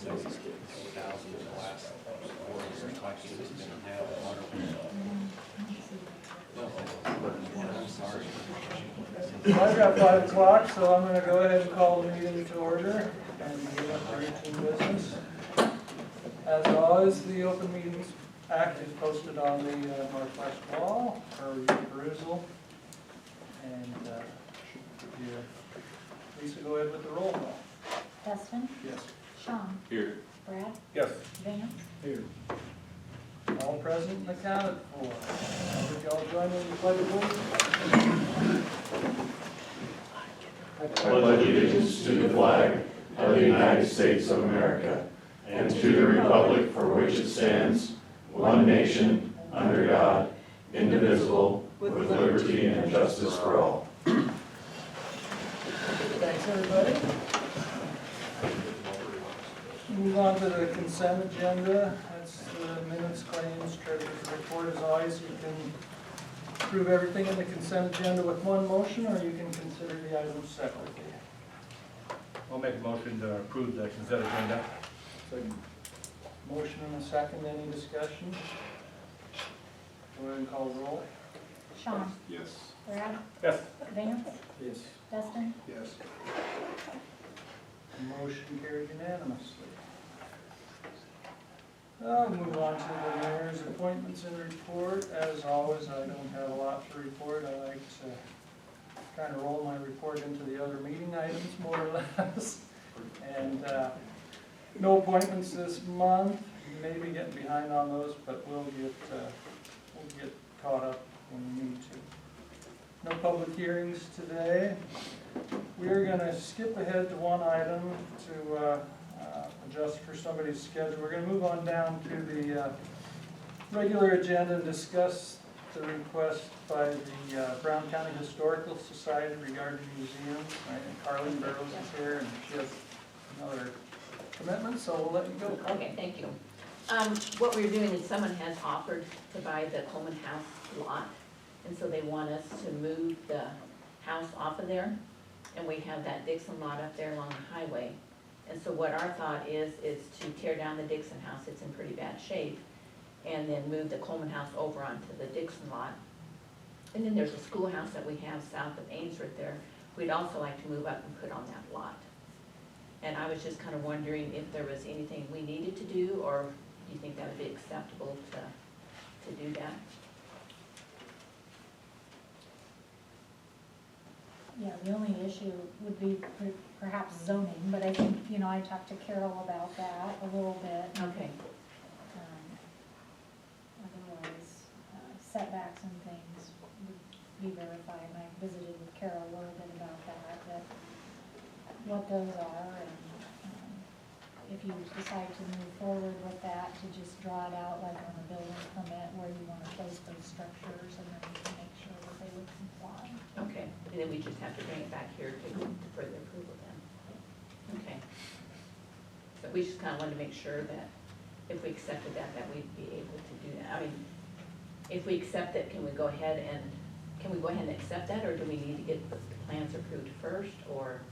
I've got 5 o'clock, so I'm going to go ahead and call the meeting to order and begin our routine business. As always, the Open Meetings Act is posted on the northwest wall for your perusal. And Lisa, go ahead with the roll call. Dustin? Yes. Sean? Here. Brad? Yes. Vance? Here. All present and accounted for. Would y'all join me in the pledge of allegiance? I pledge allegiance to the flag of the United States of America and to the republic for which it stands, one nation, under God, indivisible, with liberty and justice for all. Thanks, everybody. Move on to the consent agenda. That's the minutes, claims, treasurer's report. As always, you can approve everything in the consent agenda with one motion, or you can consider the items separately. I'll make a motion to approve the consent agenda. Motion and a second. Any discussion? Go ahead and call the roll. Sean? Yes. Brad? Yes. Vance? Yes. Dustin? Yes. Motion carried unanimously. I'll move on to the mayor's appointments and report. As always, I don't have a lot to report. I like to kind of roll my report into the other meeting items, more or less. And no appointments this month. You may be getting behind on those, but we'll get caught up when we need to. No public hearings today. We are going to skip ahead to one item to adjust for somebody's schedule. We're going to move on down to the regular agenda and discuss the request by the Brown County Historical Society regarding museums. Right? And Carlene Burrows is here, and she has another commitment, so we'll let you go. Okay, thank you. What we're doing is someone has offered to buy the Coleman House lot, and so they want us to move the house off of there, and we have that Dixon lot up there along the highway. And so what our thought is to tear down the Dixon house, it's in pretty bad shape, and then move the Coleman house over onto the Dixon lot. And then there's a schoolhouse that we have south of Ainsworth there, we'd also like to move up and put on that lot. And I was just kind of wondering if there was anything we needed to do, or do you think that would be acceptable to do that? Yeah, the only issue would be perhaps zoning, but I think, I talked to Carol about that a little bit. Okay. Otherwise, setbacks and things would be verified, and I visited with Carol a little bit about that what those are, and if you decide to move forward with that, to just draw it out like on a building permit where you want to place those structures, and then you can make sure that they would comply. Okay, and then we just have to bring it back here to further approval then? Okay. So we just kind of wanted to make sure that if we accepted that we'd be able to do that. I mean, if we accept it, can we go ahead and accept that, or do we need to get the plans approved first, or?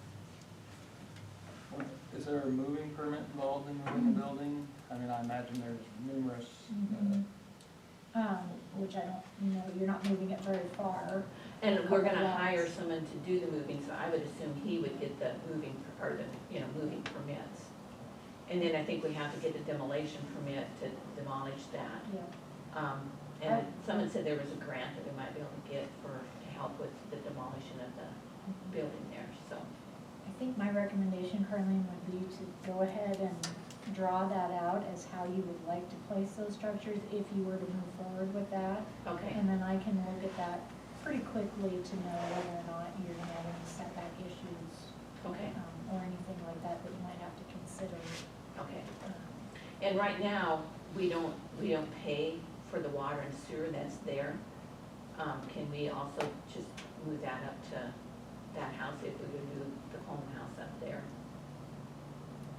Is there a moving permit involved in moving the building? I mean, I imagine there's numerous. Which I don't, you're not moving it very far. And we're gonna hire someone to do the moving, so I would assume he would get the moving, or the, moving permits. And then I think we have to get a demolition permit to demolish that. Yeah. And someone said there was a grant that we might be able to get to help with the demolition of the building there, so. I think my recommendation, Carlene, would be to go ahead and draw that out as how you would like to place those structures if you were to move forward with that. Okay. And then I can look at that pretty quickly to know whether or not you're gonna have any setback issues. Okay. Or anything like that that you might have to consider. Okay. And right now, we don't pay for the water and sewer that's there. Can we also just move that up to that house if we would move the home house up there?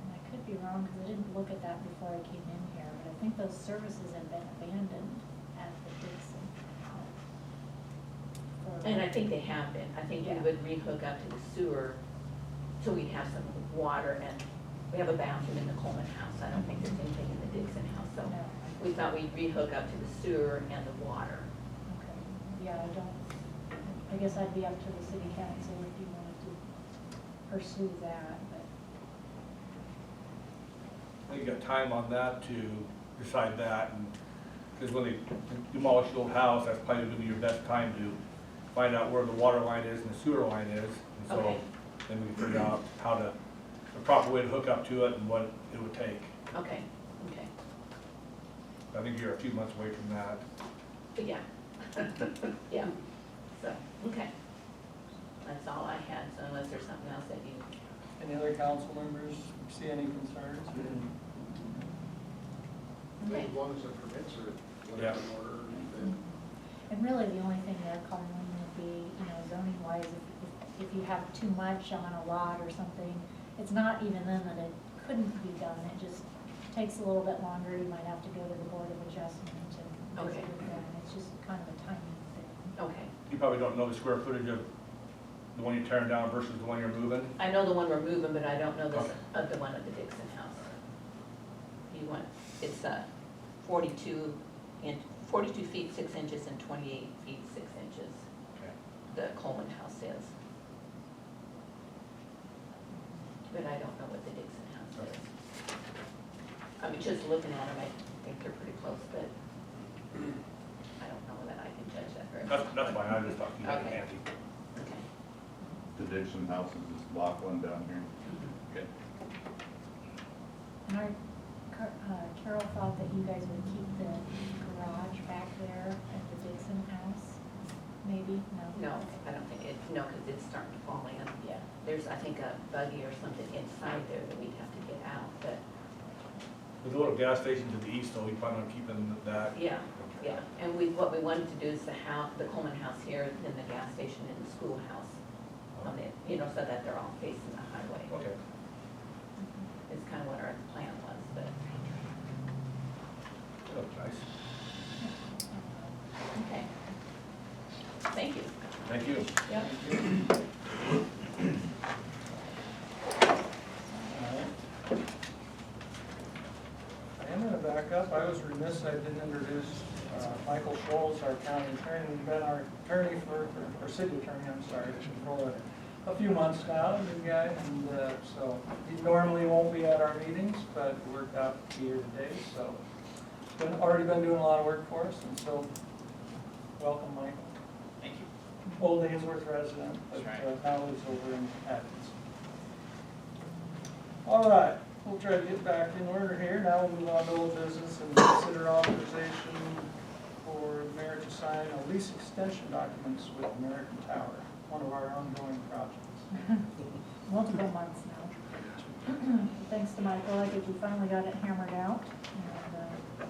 And I could be wrong, because I didn't look at that before I came in here, but I think those services have been abandoned at the Dixon house. And I think they have been. I think we Yeah. would re-hook up to the sewer, so we'd have some water and we have a bathroom in the Coleman house, I don't think there's anything in the Dixon house, so No. we thought we'd rehook up to the sewer and the water. Okay, yeah, I guess I'd be up to the city council if you wanted to pursue that, but, I think you got time on that to decide that, and, because when they demolish the old house, that's probably gonna be your best time to find out where the water line is and the sewer line is, and so Okay. then we can figure out how to, the proper way to hook up to it and what it would take. Okay, okay, I think you're a few months away from that. but yeah, yeah, so, okay. That's all I had, so unless there's something else that you, Any other council members see any concerns? okay, As long as the permits are Yeah. whatever in order, then and really the only thing they're calling would be, zoning wise, if you have too much on a lot or something, it's not even then that it couldn't be done, it just takes a little bit longer, you might have to go to the Board of Adjustment and visit Okay. with them, it's just kind of a timing thing. okay. You probably don't know the square footage of the one you're tearing down versus the one you're moving. I know the one we're moving, but I don't know Okay. of the one at the Dixon house. You want, it's 42 feet 6 inches and 28 feet 6 inches, Okay. the Coleman house is. But I don't know what the Dixon house is. I mean, just looking at them, I think they're pretty close, but I don't know that I can judge that very much. That's fine, I just thought you had it Okay. handy. Okay. The Dixon house is this block one down here. Okay. And Carol thought that you guys would keep the garage back there at the Dixon house, maybe, no? No, I don't think it, no, because it's starting to fall in. Yeah. There's, I think, a buggy or something inside there that we'd have to get out, but, With the little gas station to the east, though, we plan on keeping that. yeah, yeah. And what we wanted to do is the Coleman house here, then the gas station and the schoolhouse on it, so that they're all facing the highway. Okay. It's kind of what our plan was, but, That looks nice. okay. Thank you. Thank you. Yep. I am gonna back up, I was remiss, I didn't introduce Michael Scholes, our county attorney. He's been our attorney or city attorney, I'm sorry, for a few months now, new guy, and so he normally won't be at our meetings, but it worked out to be here today, so. Already been doing a lot of work for us, and so, welcome, Michael. Thank you. Old Ainsworth resident, but That's right. now lives over in Athens. All right, we'll try to get back in order here. Now we'll move on to old business and consider authorization for the mayor to sign a lease extension documents with American Tower, one of our ongoing projects. Multiple months now. Thanks to Michael, I think we finally got it hammered out. And,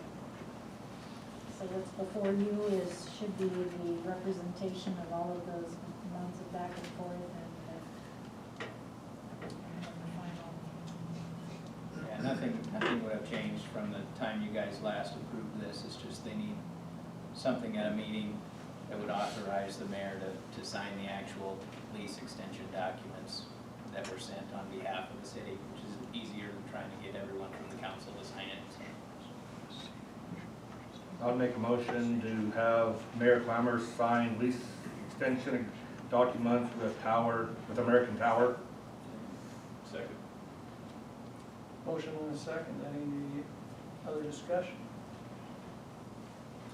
so what's before you should be the representation of all of those months of back and forth and the final. Yeah, nothing would have changed from the time you guys last approved this. It's just they need something at a meeting that would authorize the mayor to sign the actual lease extension documents that were sent on behalf of the city, which is easier than trying to get everyone from the council to sign it. I'll make a motion to have Mayor Clammer sign lease extension documents with American Tower. Second. Motion and a second. Any other discussion?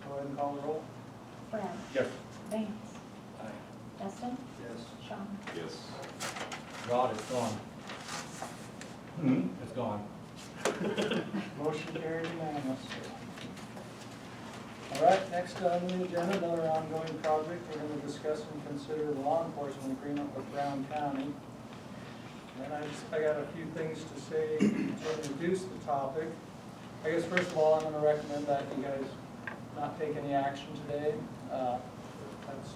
Go ahead and call the roll. Brad, Yes. Vance, Aye. Dustin, yes. Sean. Yes. God, it's gone. It's gone. Motion carried unanimously. All right, next on the agenda, another ongoing project. We're going to discuss and consider the law enforcement agreement with Brown County. And I got a few things to say to introduce the topic. I guess first of all, I'm going to recommend that you guys not take any action today. That's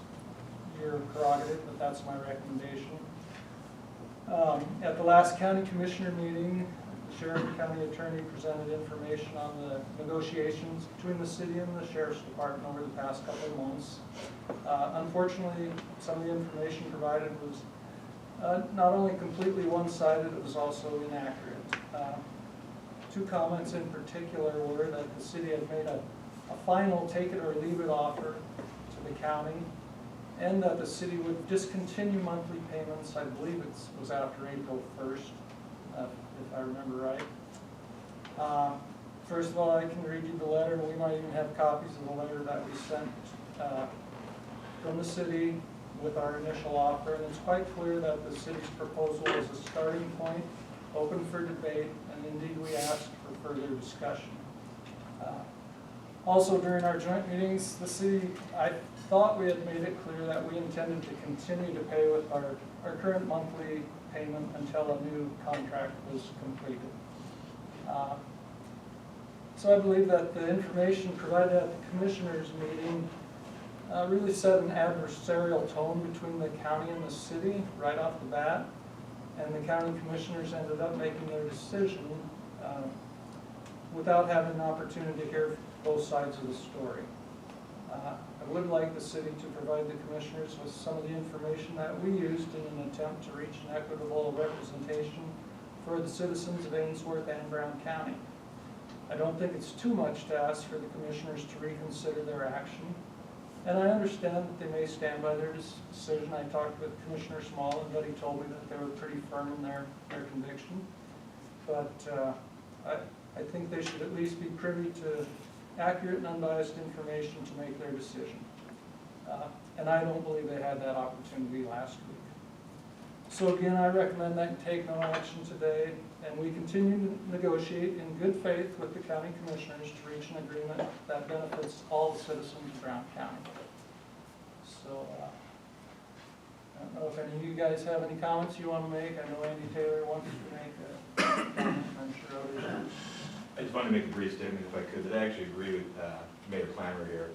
your prerogative, but that's my recommendation. At the last county commissioner meeting, the sheriff and county attorney presented information on the negotiations between the city and the sheriff's department over the past couple of months. Unfortunately, some of the information provided was not only completely one-sided, it was also inaccurate. Two comments in particular were that the city had made a final take it or leave it offer to the county, and that the city would discontinue monthly payments. I believe it was after April 1st, if I remember right. First of all, I can read you the letter. We might even have copies of the letter that we sent from the city with our initial offer, and it's quite clear that the city's proposal is a starting point, open for debate, and indeed we asked for further discussion. Also, during our joint meetings, the city, I thought we had made it clear that we intended to continue to pay with our current monthly payment until a new contract was completed. So I believe that the information provided at the commissioners' meeting really set an adversarial tone between the county and the city right off the bat, and the county commissioners ended up making their decision without having an opportunity to hear both sides of the story. I would like the city to provide the commissioners with some of the information that we used in an attempt to reach an equitable representation for the citizens of Ainsworth and Brown County. I don't think it's too much to ask for the commissioners to reconsider their action, and I understand that they may stand by their decision. I talked with Commissioner Small, and he told me that they were pretty firm in their conviction, but I think they should at least be privy to accurate and unbiased information to make their decision. And I don't believe they had that opportunity last week. So again, I recommend that you take no action today, and we continue to negotiate in good faith with the county commissioners to reach an agreement that benefits all the citizens of Brown County. So I don't know if any of you guys have any comments you want to make. I know Andy Taylor wants to make a comment, I'm sure others do. I just wanted to make a brief statement, if I could, that I actually agree with Mayor Clammer here.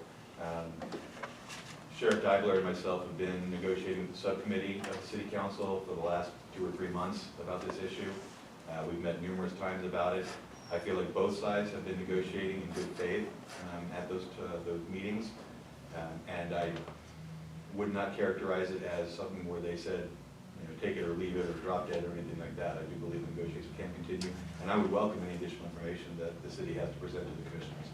Sheriff Dibler and myself have been negotiating with the subcommittee of the City Council for the last 2 or 3 months about this issue. We've met numerous times about it. I feel like both sides have been negotiating in good faith at those meetings, and I would not characterize it as something where they said, you know, take it or leave it or drop dead or anything like that. I do believe negotiations can continue, and I would welcome any additional information that the city has to present to the commissioners.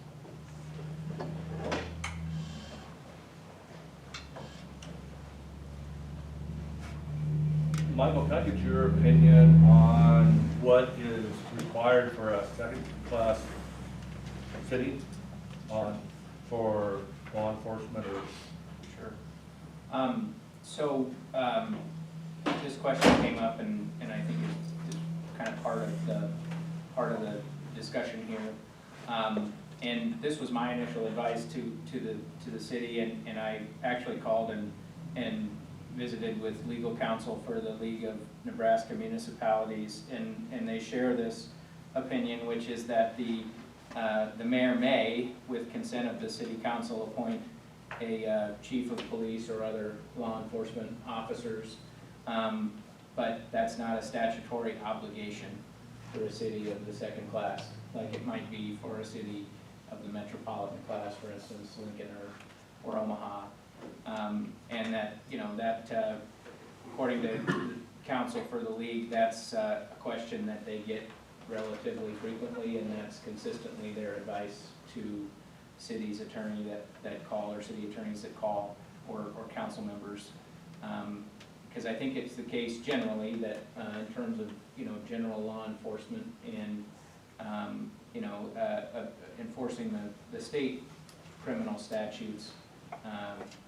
Michael, can I get your opinion on what is required for a second-class city for law enforcement or? Sure. This question came up, and I think is kind of part of the discussion here. And this was my initial advice to the city, and I actually called and visited with legal counsel for the League of Nebraska Municipalities, and they share this opinion, which is that the mayor may, with consent of the city council, appoint a chief of police or other law enforcement officers, but that's not a statutory obligation for a city of the second class, like it might be for a city of the metropolitan class, for instance, Lincoln or Omaha. And that, you know, that according to the council for the league, that's a question that they get relatively frequently, and that's consistently their advice to city's attorney that call, or city attorneys that call, or council members. Because I think it's the case generally that in terms of, you know, general law enforcement and, you know, enforcing the state criminal statutes,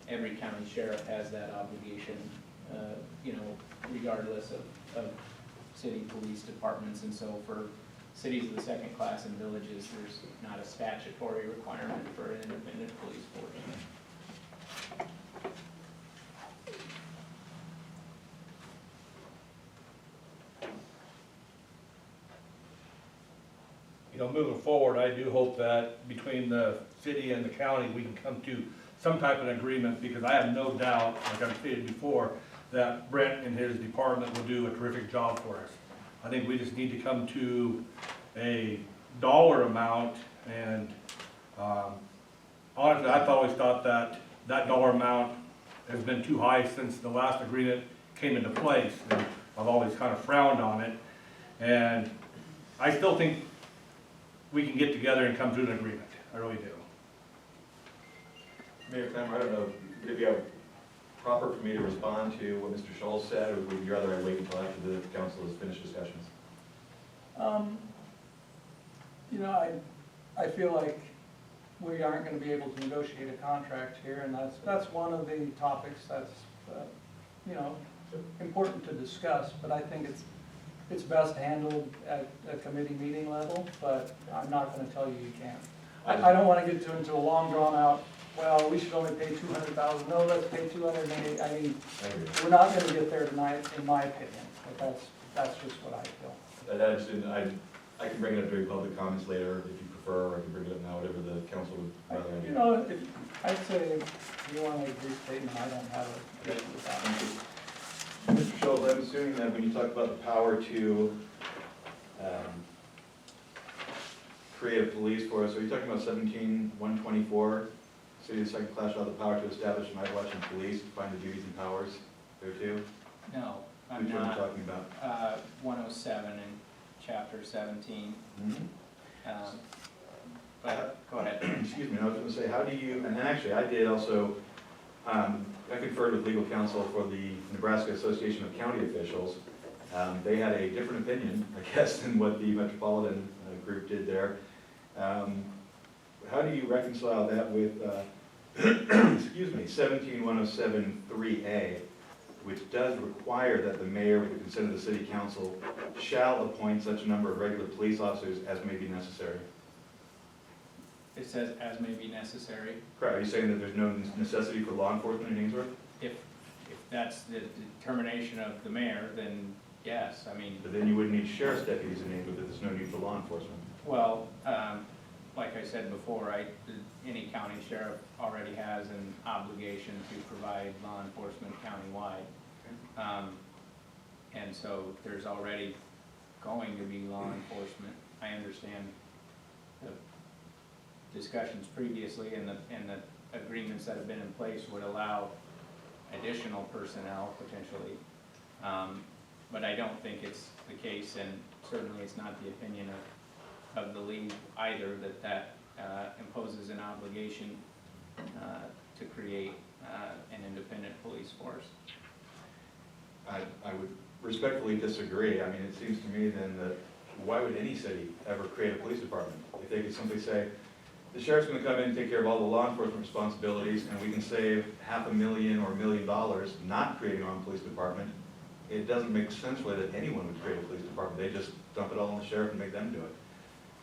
every county sheriff has that obligation, you know, regardless of city police departments. And so for cities of the second class and villages, there's not a statutory requirement for an independent police force. You know, moving forward, I do hope that between the city and the county, we can come to some type of agreement, because I have no doubt, like I've stated before, that Brent and his department will do a terrific job for us. I think we just need to come to a dollar amount, and honestly, I've always thought that dollar amount has been too high since the last agreement came into place, and I've always kind of frowned on it. And I still think we can get together and come to an agreement, I really do. Mayor Clem, I don't know, if you have proper for me to respond to what Mr. Schultz said, or would you rather I wait until after the council has finished discussions? You know, I feel like we aren't gonna be able to negotiate a contract here, and that's one of the topics that's, you know, important to discuss, but I think it's best handled at a committee meeting level, but I'm not gonna tell you you can't. I don't wanna get into a long drawn out, well, we should only pay 200,000, no, let's pay 280, I mean, I agree. we're not gonna get there tonight, in my opinion, but that's just what I feel. I just didn't, I can bring it up during public comments later if you prefer, or I can bring it up now, whatever the council would rather. I do. You know, I'd say if you want to make a brief statement, I don't have a issue with that. Thank you. Mr. Schultz, I'm assuming that when you talk about the power to create a police force, are you talking about 17-124? City of Second Class shall have the power to establish night watch and police, find the duties and powers there too? No, I'm Which one are you not. talking about? 107 in chapter 17. Mm-hmm. But, go ahead. Excuse me, I was gonna say, how do you, and actually, I did also, I conferred with legal counsel for the Nebraska Association of County Officials. They had a different opinion, I guess, than what the Metropolitan group did there. How do you reconcile that with, excuse me, 17-107-3A, which does require that the mayor, with the consent of the city council, shall appoint such a number of regular police officers as may be necessary? It says as may be necessary. Correct, are you saying that there's no necessity for law enforcement in Ainsworth? If that's the determination of the mayor, then yes, I mean, But then you wouldn't need sheriff's deputies in Ainsworth if there's no need for law enforcement. well, like I said before, any county sheriff already has an obligation to provide law enforcement countywide. And so there's already going to be law enforcement. I understand the discussions previously and the agreements that have been in place would allow additional personnel potentially. But I don't think it's the case, and certainly it's not the opinion of the league either, that imposes an obligation to create an independent police force. I would respectfully disagree. I mean, it seems to me then that why would any city ever create a police department? If they could simply say, the sheriff's gonna come in and take care of all the law enforcement responsibilities, and we can save $500,000 or $1 million not creating our own police department, it doesn't make sense really that anyone would create a police department. They just dump it all on the sheriff and make them do it.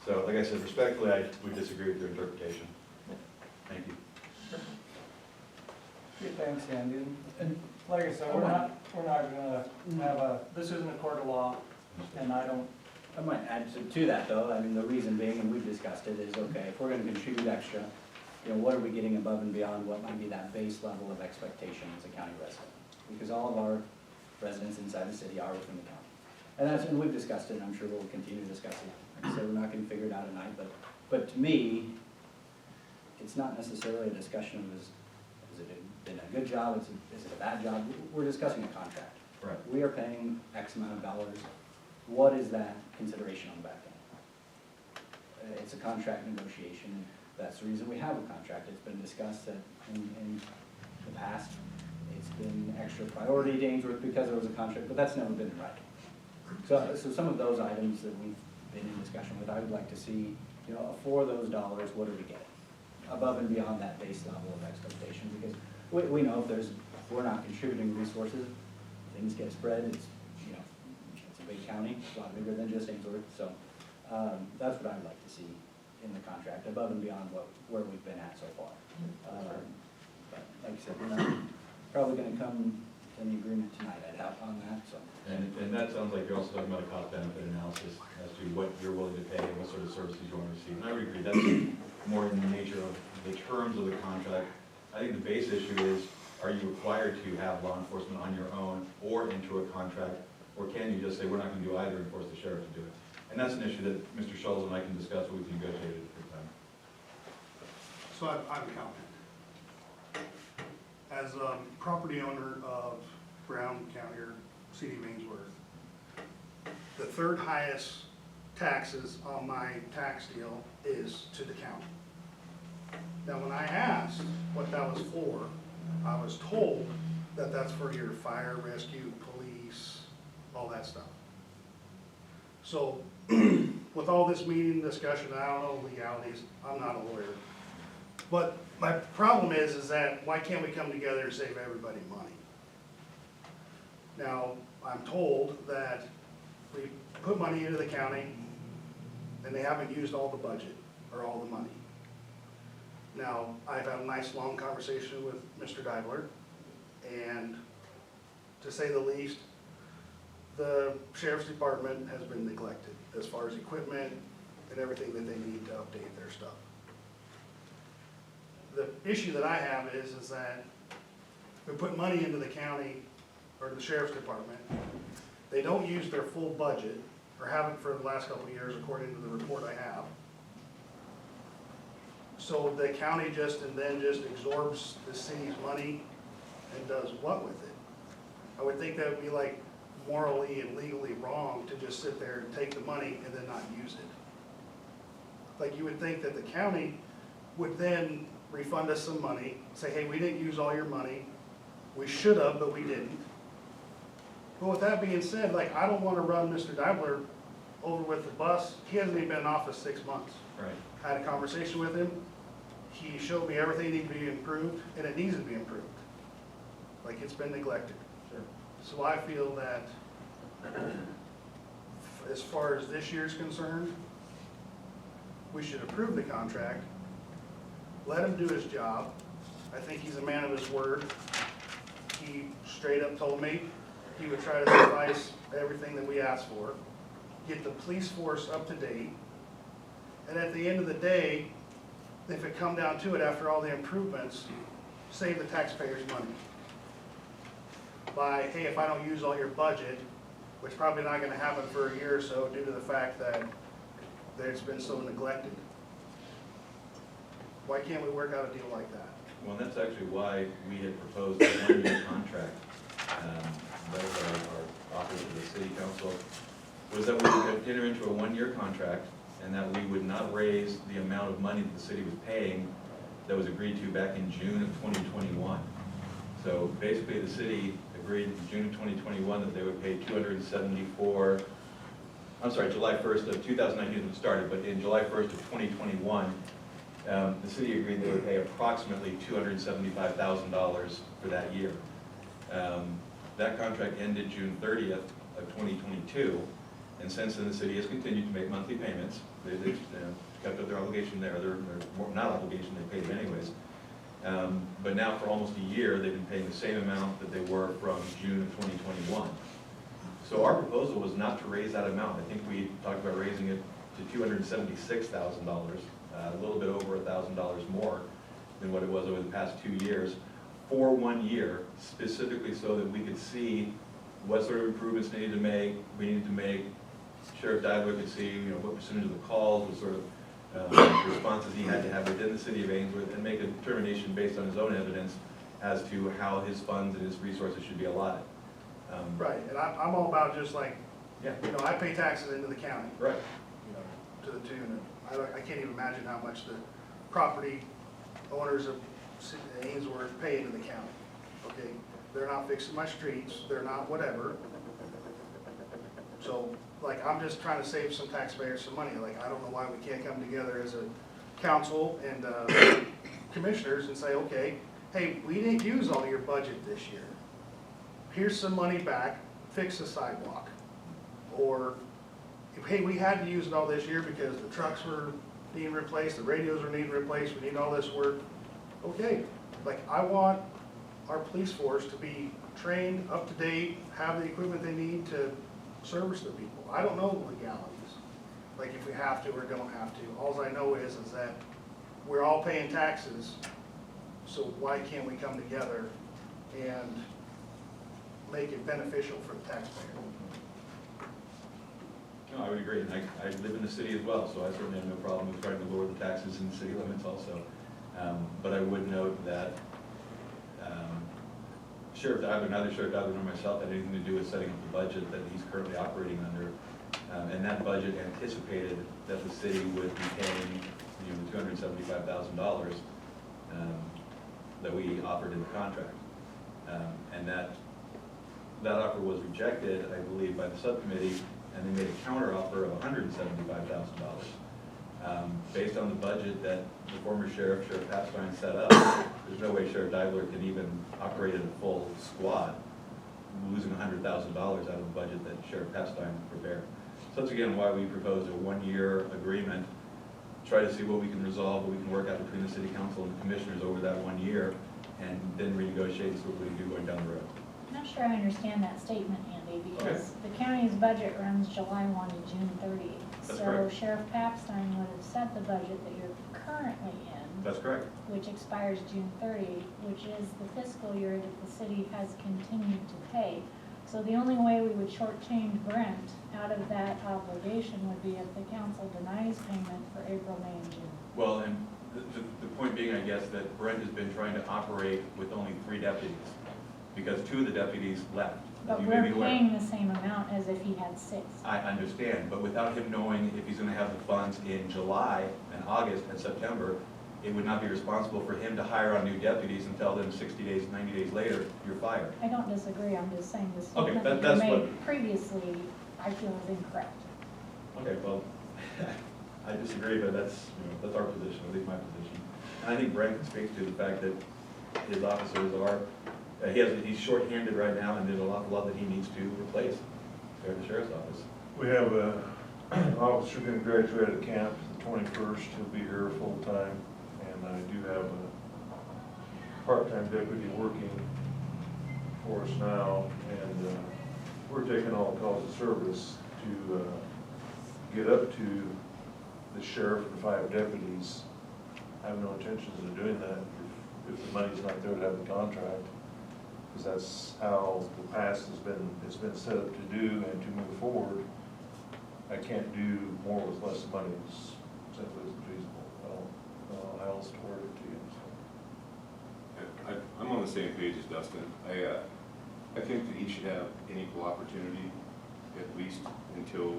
So, like I said, respectfully, I would disagree with your interpretation. Thank you. Okay, thanks, Andy. And like I said, we're not gonna have this isn't a court of law, and I might add to that though, I mean, the reason being, and we've discussed it, is okay, if we're gonna contribute extra, you know, what are we getting above and beyond what might be that base level of expectation as a county resident? Because all of our residents inside the city are within the county. And we've discussed it, and I'm sure we'll continue to discuss it. Like I said, we're not gonna figure it out tonight, but to me, it's not necessarily a discussion of has it been a good job, is it a bad job? We're discussing a contract. Right. We are paying X amount of dollars. What is that consideration on the back end? It's a contract negotiation. That's the reason we have a contract. It's been discussed that in the past. It's been extra priority to Ainsworth because there was a contract, but that's never been in writing. So some of those items that we've been in discussion with, I would like to see, you know, for those dollars, what are we getting? Above and beyond that base level of expectation, because we know if we're not contributing resources, things get spread. It's, you know, it's a big county, a lot bigger than just Ainsworth, so that's what I'd like to see in the contract, above and beyond where we've been at so far. But like I said, we're not probably gonna come to any agreement tonight, I doubt on that, so. And that sounds like you're also talking about a cost benefit analysis as to what you're willing to pay and what sort of services you want to receive. And I would agree, that's more in the nature of the terms of the contract. I think the base issue is, are you required to have law enforcement on your own or into a contract? Or can you just say, we're not gonna do either and force the sheriff to do it? And that's an issue that Mr. Schultz and I can discuss with you negotiated at the time. So I'm a accountant. As a property owner of Brown County or City of Ainsworth, the third highest taxes on my tax deal is to the county. Now, when I asked what that was for, I was told that that's for your fire, rescue, police, all that stuff. So, with all this meeting discussion, I don't know legalities, I'm not a lawyer. But my problem is that why can't we come together and save everybody money? Now, I'm told that we put money into the county and they haven't used all the budget or all the money. Now, I've had a nice long conversation with Mr. Deibler, and to say the least, the sheriff's department has been neglected as far as equipment and everything that they need to update their stuff. The issue that I have is that we put money into the county or the sheriff's department. They don't use their full budget, or haven't for the last couple of years, according to the report I have. So the county just absorbs the city's money and does what with it? I would think that would be like morally and legally wrong to just sit there and take the money and then not use it. Like, you would think that the county would then refund us some money, say, hey, we didn't use all your money, we should have, but we didn't. But with that being said, like, I don't want to run Mr. Deibler over with the bus. He hasn't even been in office 6 months. Right. I had a conversation with him, he showed me everything needed to be improved, and it needs to be improved. Like, it's been neglected. Sure. So I feel that as far as this year's concerned, we should approve the contract, let him do his job. I think he's a man of his word. He straight up told me he would try to suffice everything that we asked for, get the police force up to date, and at the end of the day, if it come down to it, after all the improvements, save the taxpayers money. By, hey, if I don't use all your budget, which probably not gonna happen for a year or so due to the fact that it's been so neglected. Why can't we work out a deal like that? Well, that's actually why we had proposed a one-year contract. That was our offer to the city council, was that we would enter into a one-year contract and that we would not raise the amount of money that the city was paying that was agreed to back in June of 2021. So basically, the city agreed in June of 2021 that they would pay July 1st of 2019 it started, but in July 1st of 2021, the city agreed they would pay approximately $275,000 for that year. That contract ended June 30th of 2022, and since then the city has continued to make monthly payments. They've kept up their obligation there. They're not obligation, they paid it anyways. But now for almost a year, they've been paying the same amount that they were from June of 2021. So our proposal was not to raise that amount. I think we talked about raising it to $276,000, a little bit over $1,000 more than what it was over the past 2 years, for 1 year, specifically so that we could see what sort of improvements we needed to make. Sheriff Deibler could see, what percentage of the calls, what sort of responses he had to have within the city of Ainsworth, and make a determination based on his own evidence as to how his funds and his resources should be allotted. Right, and I'm all about just like, Yeah. I pay taxes into the county, Right. to the tune of, I can't even imagine how much the property owners of Ainsworth pay into the county, okay? They're not fixing my streets, they're not whatever. So, like, I'm just trying to save some taxpayers some money. Like, I don't know why we can't come together as a council and commissioners and say, okay, hey, we didn't use all your budget this year. Here's some money back, fix the sidewalk. Or, hey, we had to use it all this year because the trucks were being replaced, the radios were needing replaced, we need all this work. Okay, like, I want our police force to be trained, up to date, have the equipment they need to service the people. I don't know the legalities, like if we have to or don't have to. All I know is that we're all paying taxes, so why can't we come together and make it beneficial for the taxpayer? No, I would agree, and I live in the city as well, so I certainly have no problem with trying to lower the taxes in the city limits also. But I would note that Sheriff Deibler, neither Sheriff Deibler nor myself had anything to do with setting up the budget that he's currently operating under. And that budget anticipated that the city would be paying, $275,000 that we offered in the contract. And that offer was rejected, I believe, by the subcommittee, and they made a counter offer of $175,000. Based on the budget that the former Sheriff Papstein set up, there's no way Sheriff Deibler can even operate in a full squad, losing $100,000 out of the budget that Sheriff Papstein prepared. So that's again why we proposed a one-year agreement, try to see what we can resolve, what we can work out between the city council and the commissioners over that 1 year, and then renegotiate and see what we can do going down the road. I'm not sure I understand that statement, Andy, because the county's budget runs July 1 to June 30. That's So correct. Sheriff Papstein would have set the budget that you're currently in, That's correct. which expires June 30, which is the fiscal year that the city has continued to pay. So the only way we would shortchange Brent out of that obligation would be if the council denies payment for April, May, and June. Well, and the point being, I guess, that Brent has been trying to operate with only 3 deputies, because 2 of the deputies left. But You may be we're aware. paying the same amount as if he had 6. I understand, but without him knowing if he's gonna have the funds in July and August and September, it would not be responsible for him to hire on new deputies and tell them 60 days, 90 days later, you're fired. I don't disagree, I'm just saying the Okay, statement that you that's made previously, I feel is incorrect. Okay, well, I disagree, but that's our position, at least my position. And I think Brent can speak to the fact that his officers are, he's shorthanded right now, and there's an awful lot that he needs to replace there at the sheriff's office. We have an officer going to graduate at camp the 21st. He'll be here full-time. And I do have a part-time deputy working for us now. And we're taking all calls of service to get up to the sheriff and 5 deputies. I have no intentions of doing that if the money's not there to have the contract, because that's how the past it's been set up to do and to move forward. I can't do more with less money. It's simply isn't feasible. I don't know how else to word it to you. So. I'm on the same page as Dustin. I think that he should have an equal opportunity, at least until,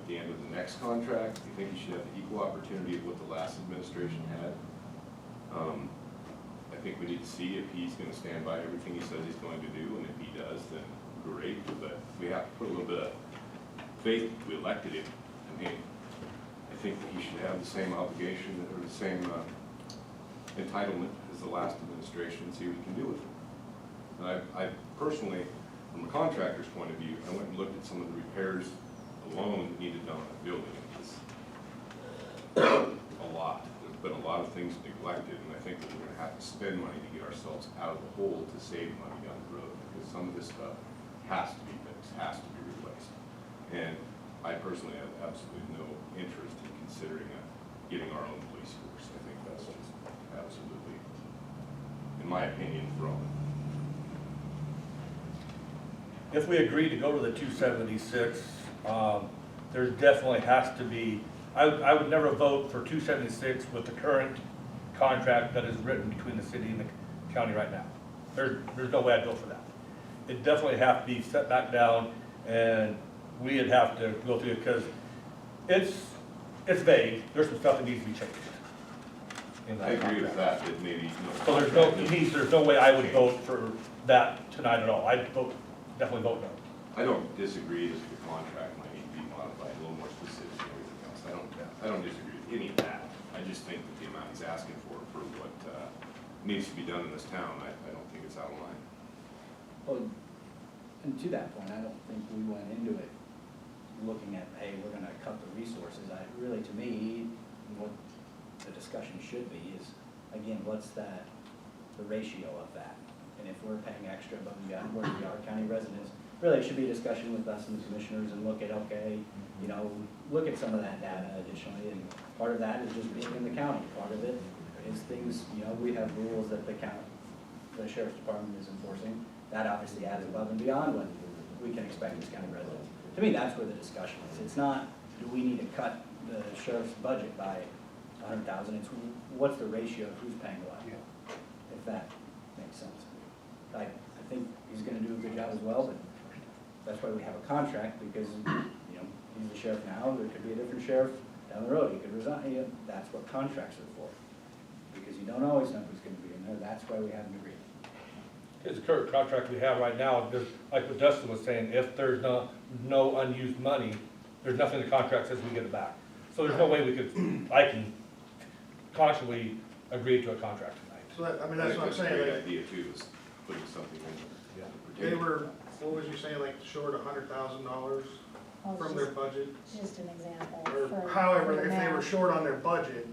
the end of the next contract. I think he should have the equal opportunity of what the last administration had. I think we need to see if he's gonna stand by everything he says he's going to do, and if he does, then great, but we have to put a little bit of faith that we elected him. I mean, I think that he should have the same obligation, or the same entitlement as the last administration, and see what we can do with it. And I personally, from a contractor's point of view, I went and looked at some of the repairs alone that needed done on that building. It's a lot. There's been a lot of things neglected, and I think that we're gonna have to spend money to get ourselves out of the hole to save money down the road, because some of this stuff has to be fixed, has to be replaced. And I personally have absolutely no interest in considering getting our own police force. I think that's just absolutely, in my opinion, wrong. If we agree to go to the 276, there definitely has to be, I would never vote for 276 with the current contract that is written between the city and the county right now. There's no way I'd vote for that. It definitely have to be set back down, and we'd have to go through it, because it's vague. There's some stuff that needs to be changed in that I agree with contract. that maybe, So there's no way I would vote for that tonight at all. I'd definitely vote no. I don't disagree that the contract might need to be modified, a little more specific and everything else. I don't disagree with any of that. I just think that the amount he's asking for what needs to be done in this town, I don't think it's out of line. Well, and to that point, I don't think we went into it looking at, hey, we're gonna cut the resources. Really, to me, what the discussion should be is, again, what's the ratio of that? And if we're paying extra above and beyond where we are county residents, really, it should be a discussion with us and the commissioners and look at, okay, look at some of that data additionally. And part of that is just being in the county. Part of it is things, we have rules that the sheriff's department is enforcing. That obviously adds above and beyond what we can expect as county residents. To me, that's where the discussion is. It's not, do we need to cut the sheriff's budget by $100,000? It's what's the ratio of who's paying what, if that makes sense. I think he's gonna do a good job as well, but that's why we have a contract, because, he's the sheriff now, there could be a different sheriff down the road, he could resign, that's what contracts are for. Because you don't always know who's gonna be in there, that's why we have an agreement. His current contract we have right now, just like what Dustin was saying, if there's no unused money, there's nothing in the contract says we get it back. So there's no way we could, I can consciously agree to a contract tonight. So that, I mean, I that's think what I'm a saying, great like, idea too, is putting something in there. they were, what was you saying, like short $100,000 Well, from their budget? just an example. Or for however, the if they were math. short on their budget,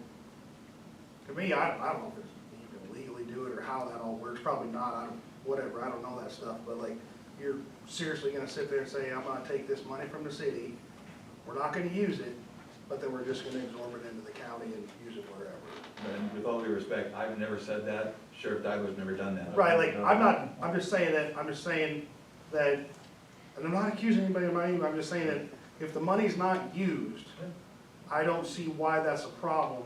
to me, I don't know if it's, you can legally do it or how that all works, probably not, I don't, whatever, I don't know that stuff, but like, you're seriously gonna sit there and say, I'm gonna take this money from the city, we're not gonna use it, but then we're just gonna absorb it into the county and use it wherever. And with all due respect, I've never said that, Sheriff Dagwo's never done that. Right, like, I'm just saying that, and I'm not accusing anybody of money, I'm just saying that if the money's not used, I don't see why that's a problem,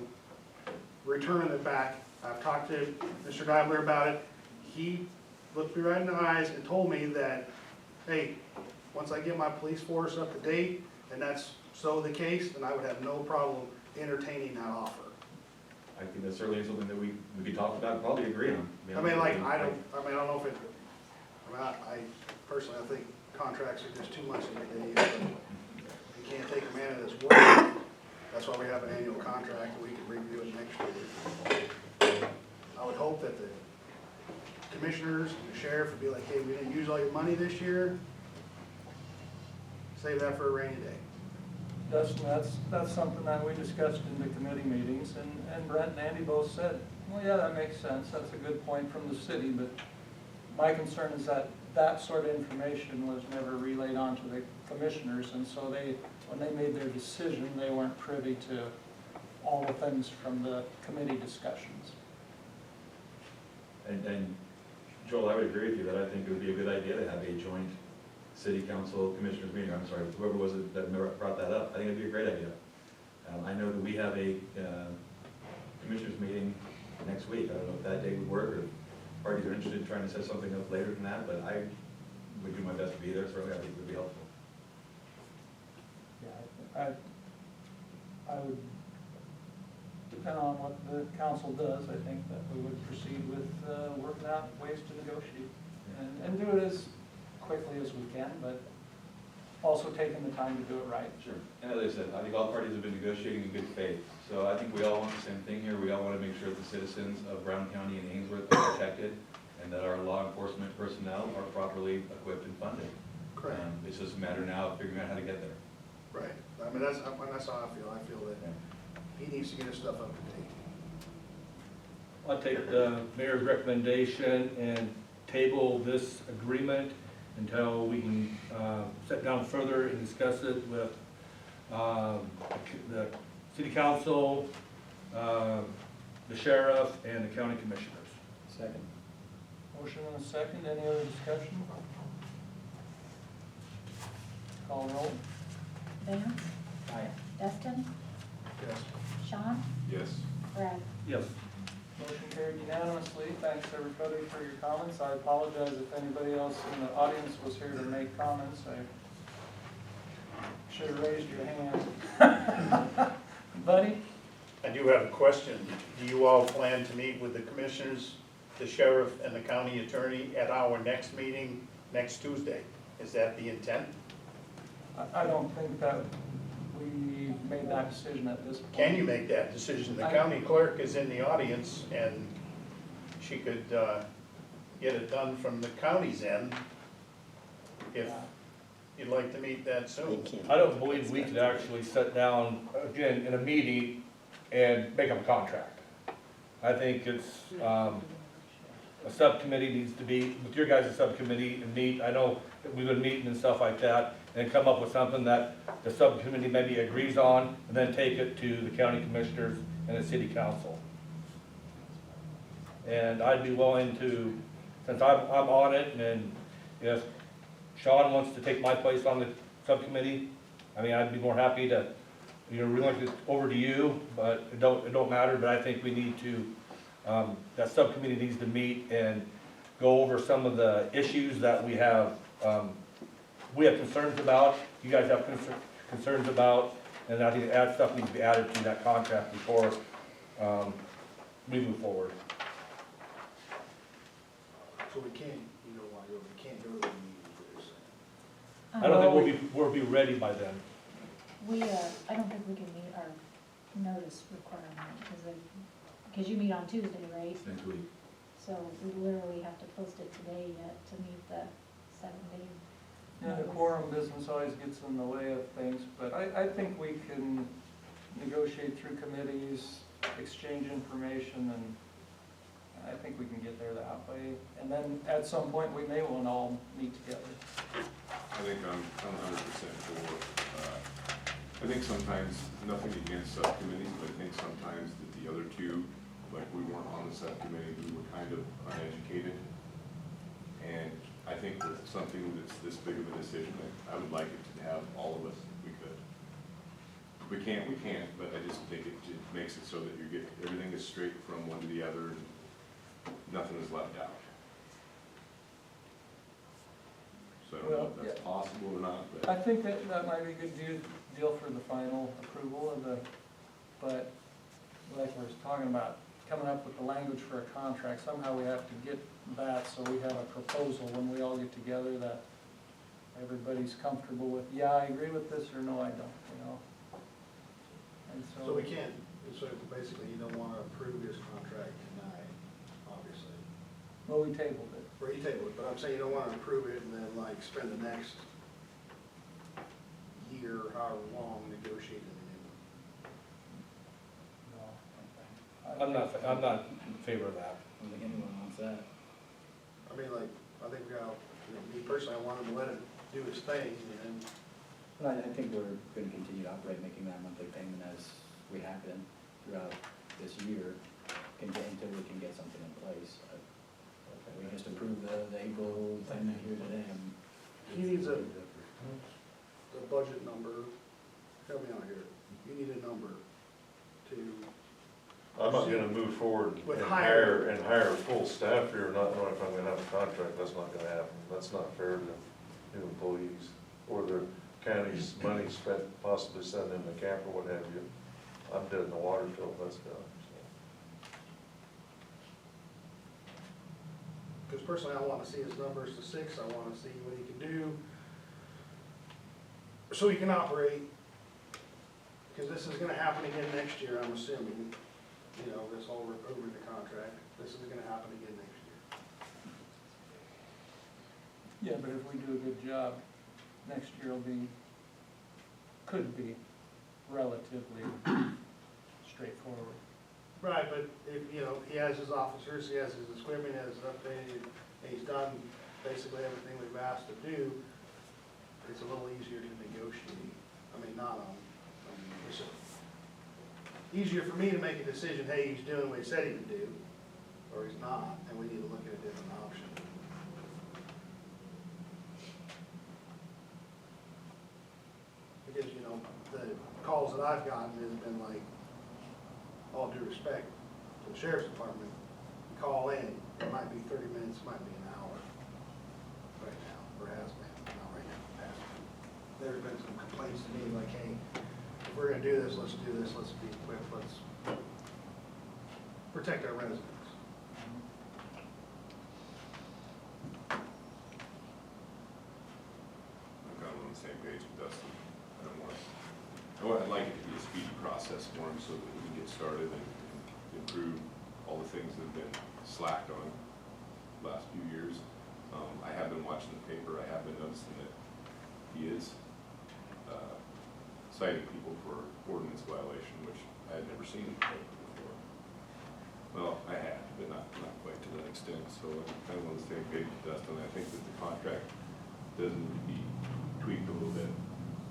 returning it back. I've talked to Mr. Geibler about it, he looked me right in the eyes and told me that, hey, once I get my police force up to date, and that's so the case, then I would have no problem entertaining that offer. I think that's certainly something that we could talk about, and probably agree on. I mean, like, I don't know if it, I personally, I think contracts are just too much every day. You can't take a man at his word. That's why we have an annual contract, and we can review it next year. I would hope that the commissioners and the sheriff would be like, hey, we didn't use all your money this year. Save that for a rainy day. Dustin, that's something that we discussed in the committee meetings, and Brent and Andy both said, well, yeah, that makes sense, that's a good point from the city, but my concern is that that sort of information was never relayed on to the commissioners, and so when they made their decision, they weren't privy to all the things from the committee discussions. And Joel, I would agree with you that I think it would be a good idea to have a joint city council commissioners meeting, I'm sorry, whoever was it that brought that up, I think it'd be a great idea. I know that we have a commissioners meeting next week, I don't know if that day would work, or if parties are interested in trying to set something up later than that, but I would do my best to be there, certainly I think it would be helpful. Yeah, I would, depending on what the council does, I think that we would proceed with working out ways to negotiate and do it as quickly as we can, but also taking the time to do it right. Sure. And as I said, I think all parties have been negotiating in good faith, so I think we all want the same thing here. We all want to make sure that the citizens of Brown County and Ainsworth are protected, and that our law enforcement personnel are properly equipped and funded. Correct. It's just a matter now of figuring out how to get there. Right. I mean, that's how I feel. I feel that he needs to get his stuff up to date. I'll take the mayor's recommendation and table this agreement until we can sit down further and discuss it with the city council, the sheriff, and the county commissioners. Second. Motion and a second, any other discussion? Call roll. Vance, Aye. Dustin, Yes. Sean, Yes. Brad. Yes. Motion carried unanimously. Thanks, everybody, for your comments. I apologize if anybody else in the audience was here to make comments. I should have raised your hand. Buddy? I do have a question. Do you all plan to meet with the commissioners, the sheriff, and the county attorney at our next meeting next Tuesday? Is that the intent? I don't think that we made that decision at this point. Can you make that decision? The county clerk is in the audience, and she could get it done from the county's end if you'd like to meet that soon. I don't believe we could actually sit down, again, in a meeting and make up a contract. I think it's, a subcommittee needs to be, with your guys' subcommittee, and meet, I know that we've been meeting and stuff like that, and come up with something that the subcommittee maybe agrees on, and then take it to the county commissioners and the city council. And I'd be willing to, since I'm on it, and if Sean wants to take my place on the subcommittee, I mean, I'd be more happy to, relink it over to you, but it don't matter, but I think we need to, that subcommittee needs to meet and go over some of the issues that we have concerns about. You guys have concerns about, and I think add stuff needs to be added to that contract before, we move forward. So we can't, you know, why, we can't go to the meetings, what you're saying. I don't think we'll be ready by then. I don't think we can meet our notice requirement, because you meet on Tuesday, right? Next week. So we literally have to post it today yet to meet the 7-day. Yeah, the quorum business always gets in the way of things, but I think we can negotiate through committees, exchange information, and I think we can get there that way. And then at some point, we may want to all meet together. I think I'm 100% for, I think sometimes, nothing against subcommittees, but I think sometimes that the other two, like we weren't on the subcommittee, we were kind of uneducated. And I think with something that's this big of a decision, I would like it to have all of us, if we could. If we can't, we can't, but I just think it makes it so that you get, everything is straight from one to the other, and nothing is left out. So I don't know if that's possible or not, but. I think that might be a good deal for the final approval of the, but like we're talking about, coming up with the language for a contract, somehow we have to get that, so we have a proposal when we all get together that everybody's comfortable with, yeah, I agree with this, or no, I don't, you know? And So we can't, so basically you don't wanna approve his contract tonight, obviously. Well, we tabled it. Or you table it, but I'm saying you don't wanna approve it and then like spend the next year, however long, negotiating the new one. No, I'm not in favor of that. I don't think anyone wants that. I mean, like, I think we got, you know, me personally, I wanted to let him do his thing, and But I think we're gonna continue to operate, making that monthly payment as we have been throughout this year, until we can get something in place. We just approved the April thing here today, and he needs the budget number, help me out here, you need a number to, I'm not gonna move forward With and hire- hire full staff here, not knowing if I'm gonna have a contract, that's not gonna happen. That's not fair to new employees, or the county's money spent possibly sending them to camp or what have you. I'm dead in the water till that's done, because personally, I wanna see his numbers to 6, I wanna see what he can do, so he can operate, because this is gonna happen again next year, I'm assuming, you know, this all over the contract, this is gonna happen again next year. Yeah, but if we do a good job, next year will be, could be relatively straightforward. Right, but if, you know, he has his officers, he has his equipment, he has it updated, and he's done basically everything we've asked to do, it's a little easier to negotiate. I mean, it's easier for me to make a decision, hey, he's doing what he said he would do, or he's not, and we need to look at a different option. Because, you know, the calls that I've gotten has been like, all due respect to the sheriff's department, you call in, it might be 30 minutes, it might be an hour right now, or has been, not right now, has been. There's been some complaints to me like, hey, if we're gonna do this, let's be quick, let's protect our residents. I'm kind of on the same page with Dustin. I'd like it to be a speedy process for him so that we can get started and improve all the things that have been slacked on the last few years. I have been watching the paper, I have been noticing that he is citing people for ordinance violation, which I had never seen before. Well, I had, but not quite to that extent, so I'm kind of on the same page with Dustin. I think that the contract does need to be tweaked a little bit,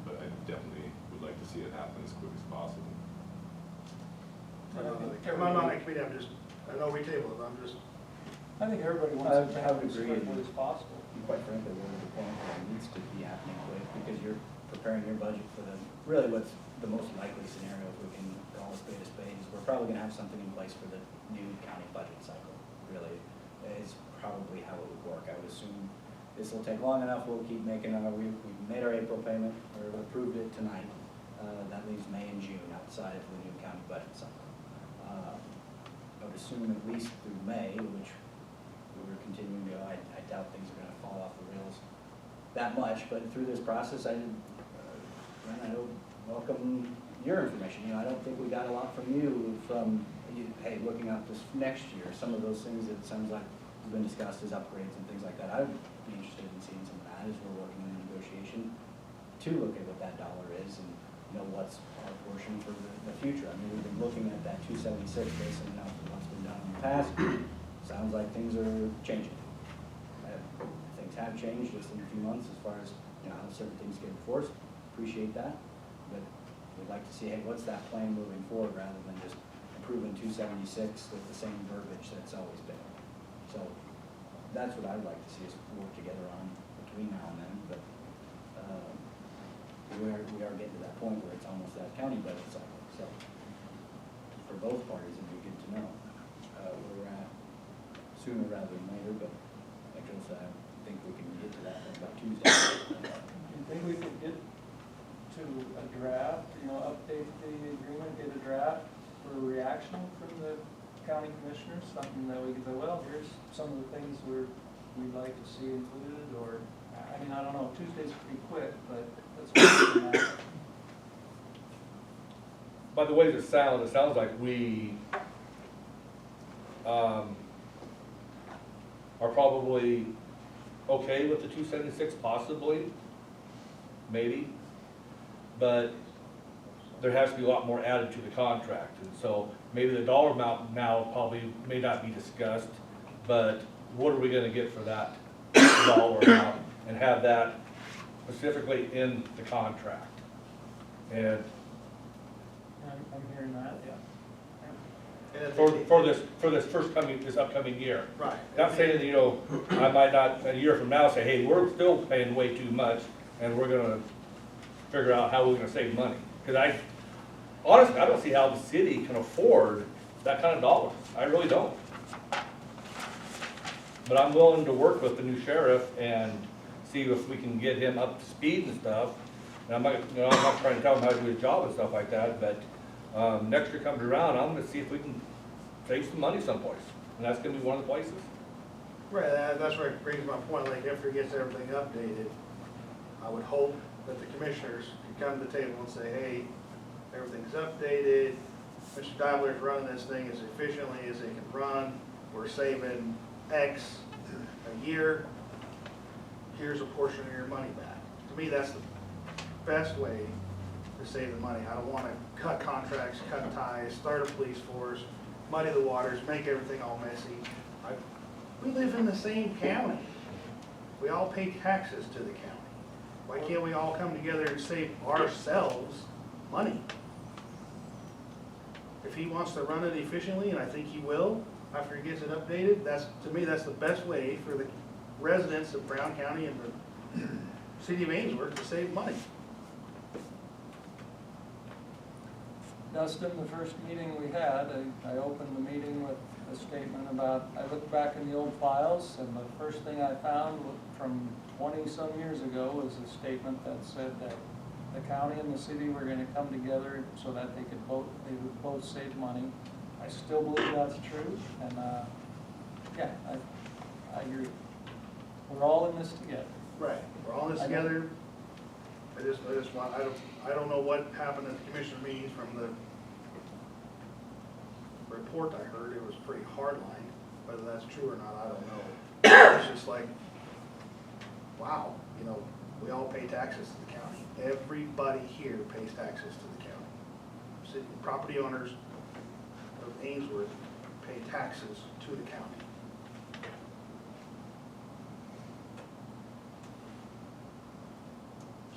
but I definitely would like to see it happen as quick as possible. I'm not a committee, I know we tabled it, I think everybody wants to I would make it as agree. quickly as possible. quite frankly, we're at the point where it needs to be happening quick, because you're preparing your budget for really what's the most likely scenario, if we can call a spade, is we're probably gonna have something in place for the new county budget cycle, really, is probably how it would work. I would assume this will take long enough, we'll keep making, we made our April payment, or approved it tonight. That leaves May and June outside of the new county budget cycle. I would assume at least through May, which we were continuing to go, I doubt things are gonna fall off the rails that much, but through this process, I welcome your information. I don't think we got a lot from you, hey, looking out this next year, some of those things that sounds like have been discussed as upgrades and things like that. I would be interested in seeing some of that as we're working in the negotiation to look at what that dollar is and what's our portion for the future. I mean, we've been looking at that 276 based on what's been done in the past. Sounds like things are changing. Things have changed just in a few months as far as how certain things get enforced. Appreciate that, but we'd like to see, hey, what's that plan moving forward rather than just approving 276 with the same verbiage that's always been. So that's what I'd like to see us work together on between now and then, but we are getting to that point where it's almost that county budget cycle. So for both parties, it'd be good to know where we're at sooner rather than later, but like Joe said, I think we can get to that by Tuesday. Do you think we could get to a draft, update the agreement, get a draft for reaction from the county commissioners? Something that we could say, well, here's some of the things we'd like to see included, or, I mean, I don't know, Tuesday's pretty quick, but let's wait on that. By the way it sounds like we are probably okay with the 276, possibly, maybe, but there has to be a lot more added to the contract, and so maybe the dollar amount now probably may not be discussed, but what are we gonna get for that dollar amount, and have that specifically in the contract? And I'm hearing that, yeah. And for this upcoming year. Right. Not saying that, I might not, a year from now, say, hey, we're still paying way too much, and we're gonna figure out how we're gonna save money. Because honestly, I don't see how the city can afford that kind of dollars. I really don't. But I'm willing to work with the new sheriff and see if we can get him up to speed and stuff. And I'm not trying to tell him how to do his job and stuff like that, but next year comes around, I'm gonna see if we can save some money someplace. And that's gonna be one of the places. Right, that's where it brings my point, like after he gets everything updated, I would hope that the commissioners can come to the table and say, hey, everything's updated, Mr. Daimler's running this thing as efficiently as it can run, we're saving X a year, here's a portion of your money back. To me, that's the best way to save the money. I don't want to cut contracts, cut ties, start a police force, muddy the waters, make everything all messy. We live in the same county. We all pay taxes to the county. Why can't we all come together and save ourselves money? If he wants to run it efficiently, and I think he will, after he gets it updated, to me, that's the best way for the residents of Brown County and the city of Ainsworth to save money. Dustin, the first meeting we had, I opened the meeting with a statement about, I looked back in the old files, and the first thing I found from 20-some years ago was a statement that said that the county and the city were gonna come together so that they would both save money. I still believe that's true, and, yeah, I agree. We're all in this together. Right. We're all in this together. I just want, I don't know what happened at the commissioner meetings from the report I heard. It was pretty hardline. Whether that's true or not, I don't know. It's just like, wow, we all pay taxes to the county. Everybody here pays taxes to the county. City property owners of Ainsworth pay taxes to the county.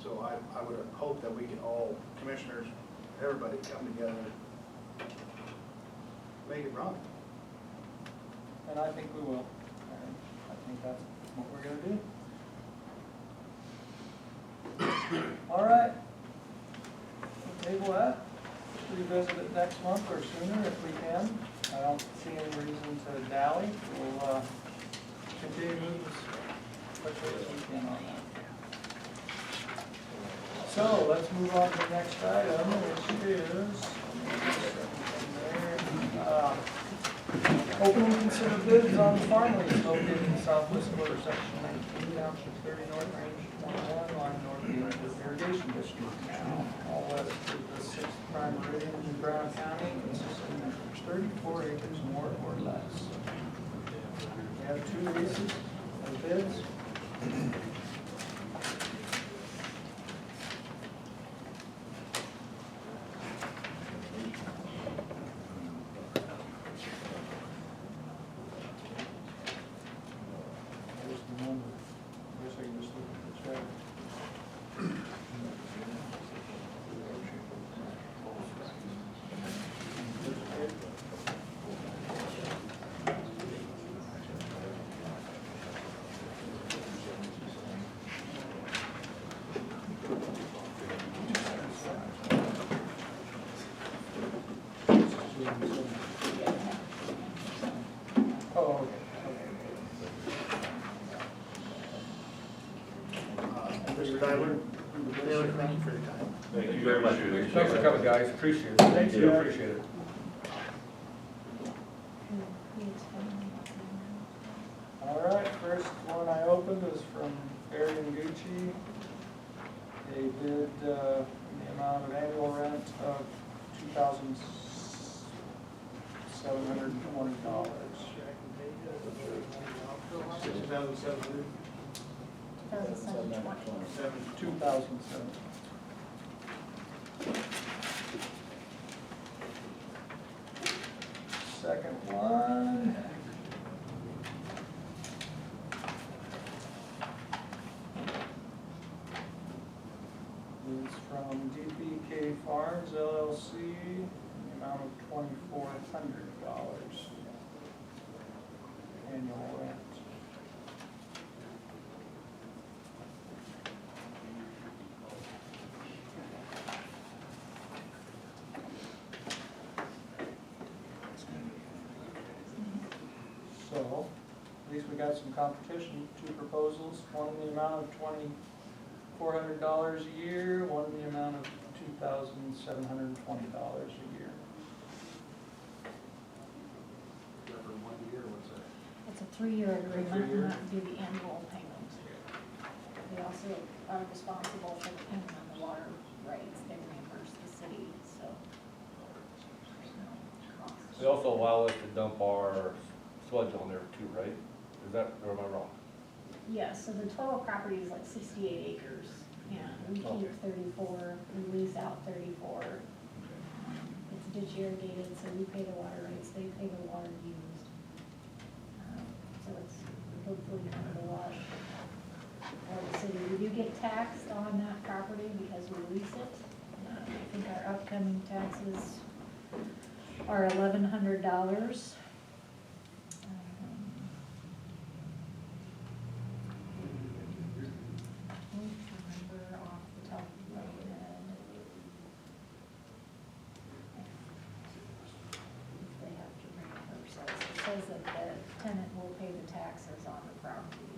So I would hope that we can all, commissioners, everybody come together, make it run. And I think we will. And I think that's what we're gonna do. All right. We'll table that. Revisit it next month or sooner if we can. I don't see any reason to dally. We'll continue quickly as we can on that. So let's move on to the next item, which is open and consider bids on farm lease located in the southwest quarter, section 19, township 30, north range 21, line north of the irrigation district. All west of the 6th prime meridian in Brown County, consisting of 34 acres more or less. We have 2 leases of bids. There's the number. I guess I can just look at this right. Oh, Mr. Tyler, Taylor, thank you for your time. Thank you very much. Thanks for coming, guys, appreciate it. Thank you. Appreciate it. all right, first one I opened was from Arian Gucci. They bid the amount of annual rent of $2,720. 6,700. 2007. Second one. Is from DPK Farms LLC, in the amount of $2,400 annual rent. So, at least we got some competition, 2 proposals, one in the amount of $2,400 a year, one in the amount of $2,720 a year. For 1 year, what's that? It's a 3-year agreement, 3 year? and that would be the annual payment. They also are responsible for the payment on the water rights, they reimburse the city, so. there's no cost. They also allow us to dump our sludge on there too, right? Is that, or am I wrong? Yeah, so the total property is like 68 acres, and we Okay. keep 34, we lease out 34. It's ditch irrigated, so we pay the water rights, they pay the water used. So it's hopefully kind of a wash for the city. We do get taxed on that property because we lease it. I think our upcoming taxes are $1,100. I don't remember off the top of my head. If they have to reimburse us. It says that the tenant will pay the taxes on the property.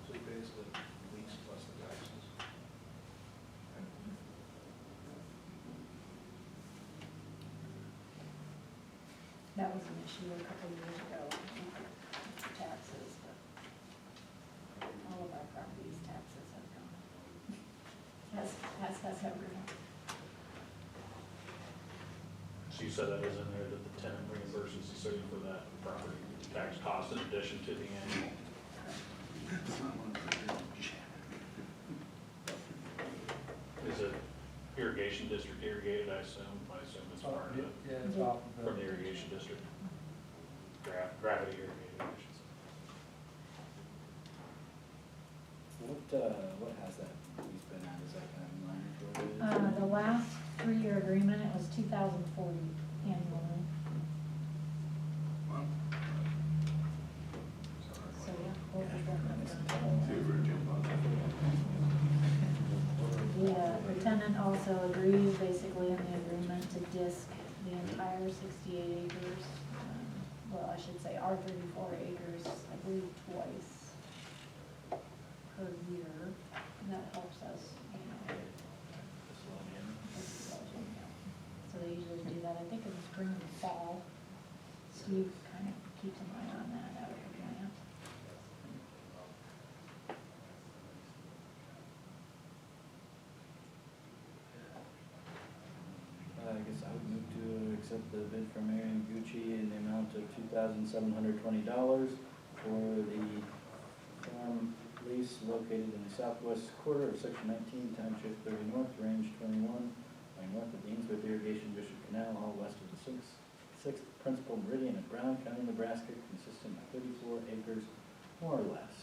So basically, lease plus the taxes. That was an issue a couple of years ago, the taxes, but all of our properties' taxes have gone up. As has everyone. So you said that was in there, that the tenant reimburses the city for that property tax cost in addition to the annual. Is it irrigation district irrigated, I assume it's part of it, Yeah, it's off of from the irrigation district? Gravity irrigated, I should say. What has that lease been at, is that kind of in line with what it is? The last 3-year agreement, it was 2,040 annually. So, yeah, both of them. The tenant also agrees basically in the agreement to disc the entire 68 acres. Well, I should say our 34 acres, I believe twice. per year, and that helps us, you know. So they usually do that, I think in the spring and fall. Steve kind of keeps an eye on that out of the plant. I guess I would move to accept the bid from Marion Gucci in the amount of $2,720 for the farm lease located in the southwest quarter of Section 19, Township 30 North, Range 21, lying north of the Ainsworth Irrigation District Canal, all west of the sixth principal meridian of Brown County, Nebraska, consisting of 34 acres, more or less.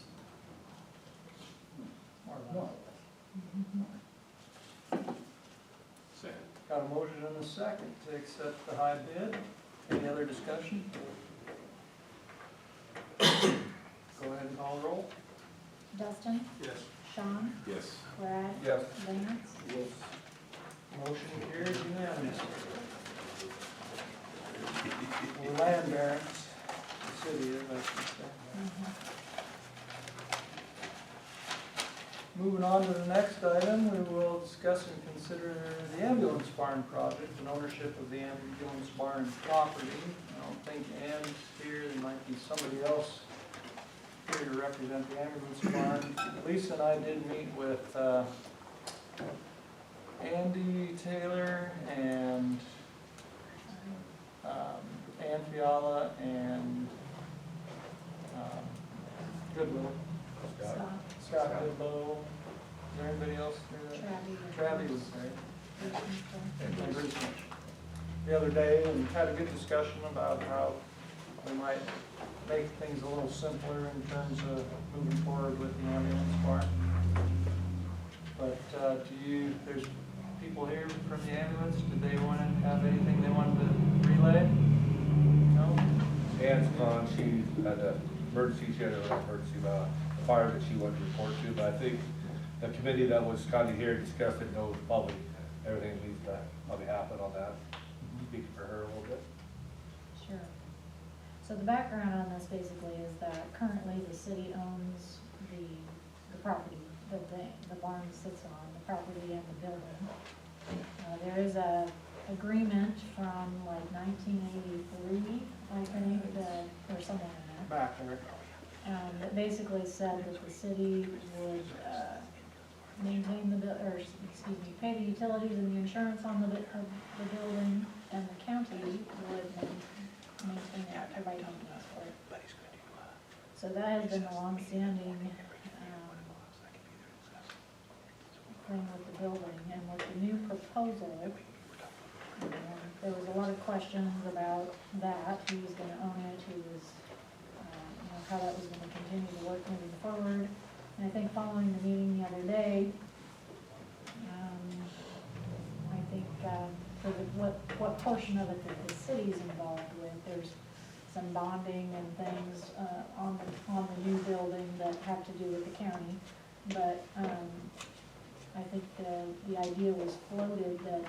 More or less. More or less. Second. Got a motion and a second to accept the high bid. Any other discussion? Go ahead and call the roll. Dustin? Yes. Sean? Yes. Brad? Yes. Lance? Yes. Motion carries unanimously. We're land barons, the city is, I should say. Moving on to the next item, we will discuss and consider the ambulance barn project and ownership of the ambulance barn property. I don't think Ann's here, there might be somebody else here to represent the ambulance barn. Lisa and I did meet with Andy Taylor and Ann Fiala and Goodwill. Scott? Scott Goodlow. Is there anybody else there? Travis was there. And Bruce Mitchell. The other day, and had a good discussion about how we might make things a little simpler in terms of moving forward with the ambulance barn. But there's people here from the ambulance, did they want to have anything they wanted to relay? No? Ann's gone, she had an emergency, she had an emergency fire that she wanted to report to, but I think the committee that was kind of here discussed it, knows probably everything that needs to probably happen on that. Speak for her a little bit. Sure. So the background on this basically is that currently the city owns the property that the barn sits on, the property and the building. There is a agreement from like 1983, I think, or somewhere in there. Back there. That basically said that the city would maintain pay the utilities and the insurance on the building, and the county would maintain it, provide maintenance for it. So that has been a long-standing thing with the building, and with the new proposal, there was a lot of questions about that, who was gonna own it, who was, how that was gonna continue to work moving forward. And I think following the meeting the other day, I think, for what portion of it that the city's involved with, there's some bonding and things, on the new building that have to do with the county. But, I think the idea was floated that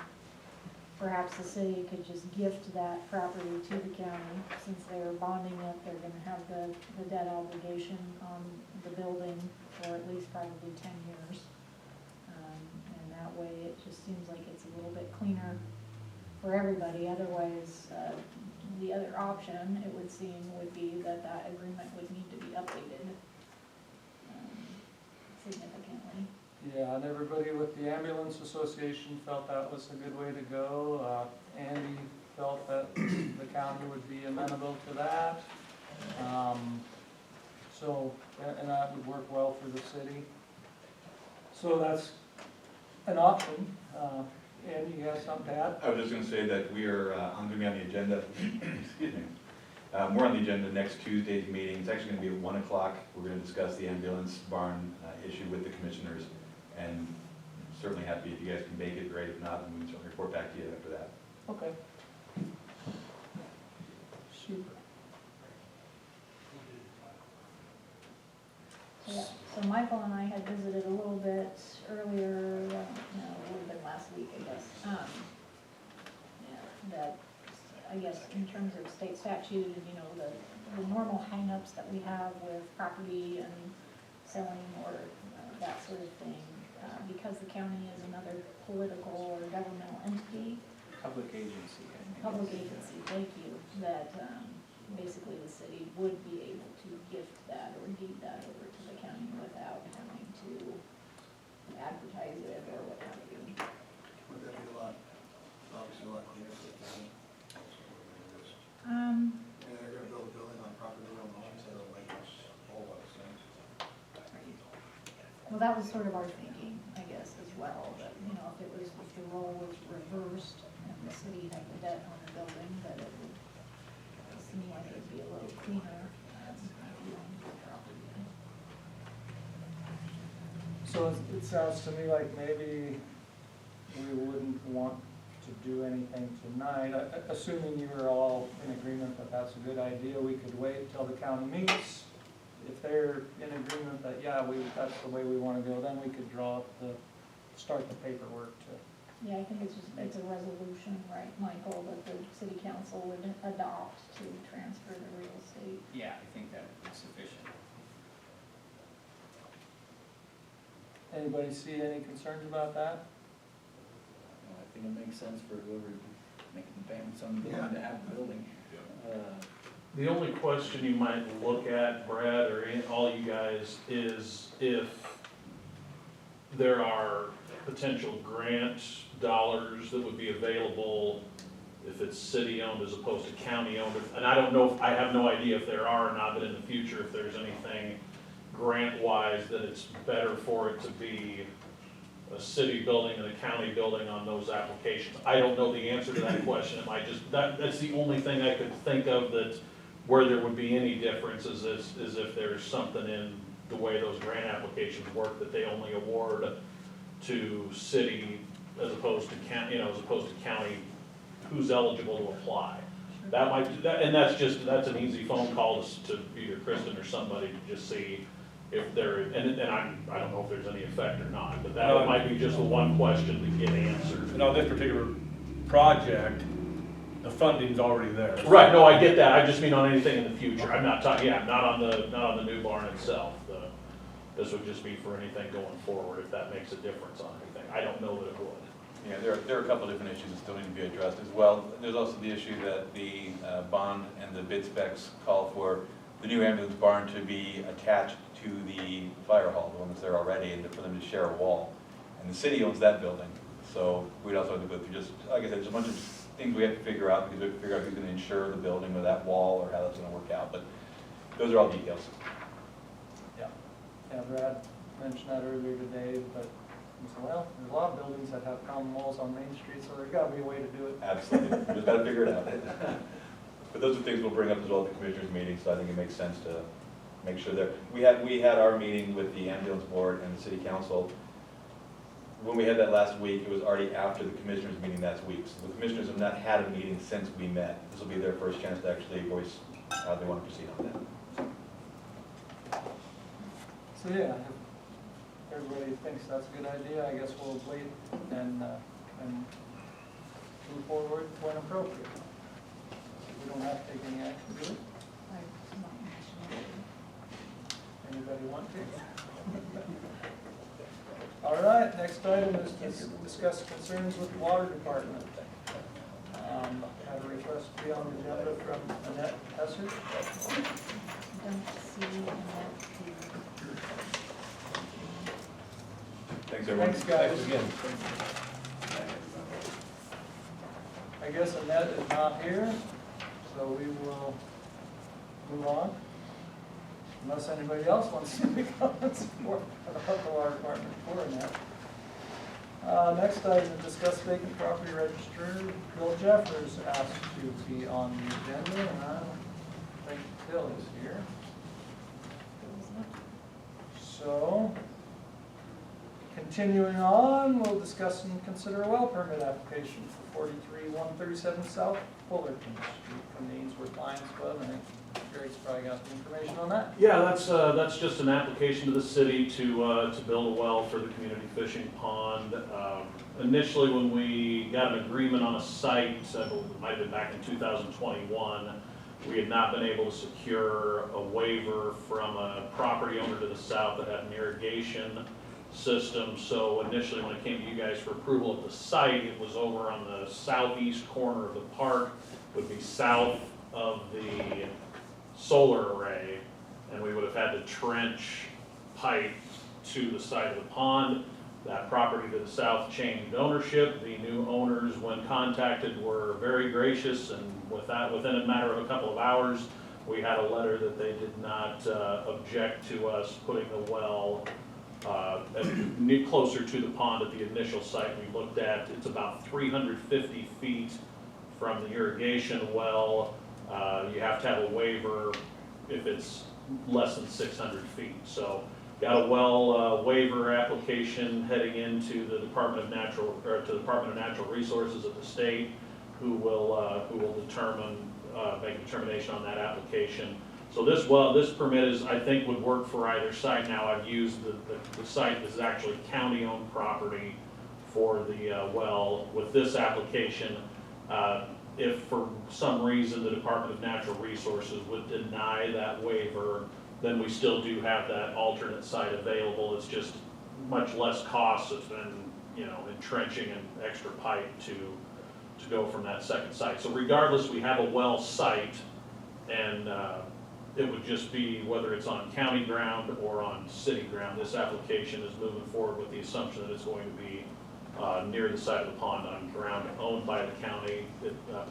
perhaps the city could just gift that property to the county. Since they're bonding it, they're gonna have the debt obligation on the building for at least probably 10 years. And that way, it just seems like it's a little bit cleaner for everybody. Otherwise, the other option, it would seem, would be that agreement would need to be updated significantly. Yeah, and everybody with the ambulance association felt that was a good way to go. Andy felt that the county would be amenable to that. And that would work well for the city. So that's an option. Andy, you have something to add? I was just gonna say that we are, I'm gonna be on the agenda, excuse me. We're on the agenda next Tuesday's meeting. It's actually gonna be at 1 o'clock. We're gonna discuss the ambulance barn issue with the commissioners. And certainly happy if you guys can make it, great. If not, we can certainly report back to you after that. Okay. Super. Yeah, so Michael and I had visited a little bit earlier, a little bit last week, I guess. That, I guess, in terms of state statute, and, the normal hangups that we have with property and selling or that sort of thing. Because the county is another political or governmental entity, Public agency, I think. public agency, thank you, that basically the city would be able to gift that or deed that over to the county without having to advertise it or what have you. Would that be a lot, obviously a lot cleaner for the county? Um, And they're gonna build a building on property they don't own, so they'll make us all those things. Well, that was sort of our thinking, I guess, as well, that, you know, if the role was reversed and the city had the debt on the building, that it would seem like it'd be a little cleaner, if you owned the property. So it sounds to me like maybe we wouldn't want to do anything tonight. Assuming you are all in agreement that that's a good idea, we could wait till the county meets. If they're in agreement that, yeah, that's the way we want to go, then we could start the paperwork to. Yeah, I think it's a resolution, right, Michael, that the city council would adopt to transfer the real estate. Yeah, I think that is sufficient. Anybody see any concerns about that? I think it makes sense for whoever making the payments on the building to have the building. The only question you might look at, Brad, or all you guys, is if there are potential grant dollars that would be available if it's city-owned as opposed to county-owned. And I don't know, I have no idea if there are or not, but in the future, if there's anything grant-wise, that it's better for it to be a city building and a county building on those applications. I don't know the answer to that question. It might just, that's the only thing I could think of that where there would be any difference is if there's something in the way those grant applications work that they only award to city as opposed to county, as opposed to county, who's eligible to apply. That might, and that's an easy phone call to either Kristen or somebody to just see if there, and I don't know if there's any effect or not, but that might be just one question to get answered. And on this particular project, the funding's already there. Right, no, I get that, I just mean on anything in the future, I'm not talking, not on the new barn itself. This would just be for anything going forward, if that makes a difference on anything, I don't know that it would. Yeah, there are a couple of different issues that still need to be addressed as well. There's also the issue that the bond and the bid specs call for the new ambulance barn to be attached to the fire hall, the one that's there already, and for them to share a wall. And the city owns that building, so we'd also have to go through just, like I said, there's a bunch of things we have to figure out, because we have to figure out who's gonna insure the building or that wall, or how that's gonna work out, but those are all details. Yeah, Brad mentioned that earlier today, but he said, well, there's a lot of buildings that have common walls on Main Street, so there's gotta be a way to do it. Absolutely, we just gotta figure it out. But those are things we'll bring up as well at the commissioners meeting, so I think it makes sense to make sure that, we had our meeting with the ambulance board and the city council. When we had that last week, it was already after the commissioners meeting last week, so the commissioners have not had a meeting since we met. This will be their first chance to actually voice how they want to proceed on that. So yeah, if everybody thinks that's a good idea, I guess we'll wait and move forward when appropriate. We don't have to take any action, do we? I'm not sure. Anybody want to? All right, next item is to discuss concerns with the water department. Have a request to be on the agenda from Annette Hesser. Don't see that. Thanks, everyone. Thanks, guys. Thanks again. I guess Annette is not here, so we will move on. Unless anybody else wants to make comments about the water department for Annette. Next item, to discuss vacant property register. Bill Jeffers asked to be on the agenda, and I don't think Bill is here. So, continuing on, we'll discuss and consider a well permit application for 43-137 South Fullerton Street from the Ainsworth Lions Club. I think Greg's probably got the information on that. Yeah, that's just an application to the city to build a well for the community fishing pond. Initially, when we got an agreement on a site, it might have been back in 2021, we had not been able to secure a waiver from a property owner to the south that had an irrigation system. So initially, when it came to you guys for approval of the site, it was over on the southeast corner of the park, would be south of the solar array, and we would have had to trench pipe to the side of the pond. That property to the south changed ownership. The new owners, when contacted, were very gracious, and within a matter of a couple of hours, we had a letter that they did not object to us putting the well closer to the pond at the initial site we looked at. It's about 350 feet from the irrigation well. You have to have a waiver if it's less than 600 feet. So got a well waiver application heading into the Department of Natural Resources of the state, who will determine, make a determination on that application. So this permit is, I think, would work for either site. Now, I've used the site that's actually county-owned property for the well. With this application, if for some reason the Department of Natural Resources would deny that waiver, then we still do have that alternate site available. It's just much less cost than, entrenching an extra pipe to go from that second site. So regardless, we have a well site, and it would just be whether it's on county ground or on city ground. This application is moving forward with the assumption that it's going to be near the side of the pond on ground owned by the county,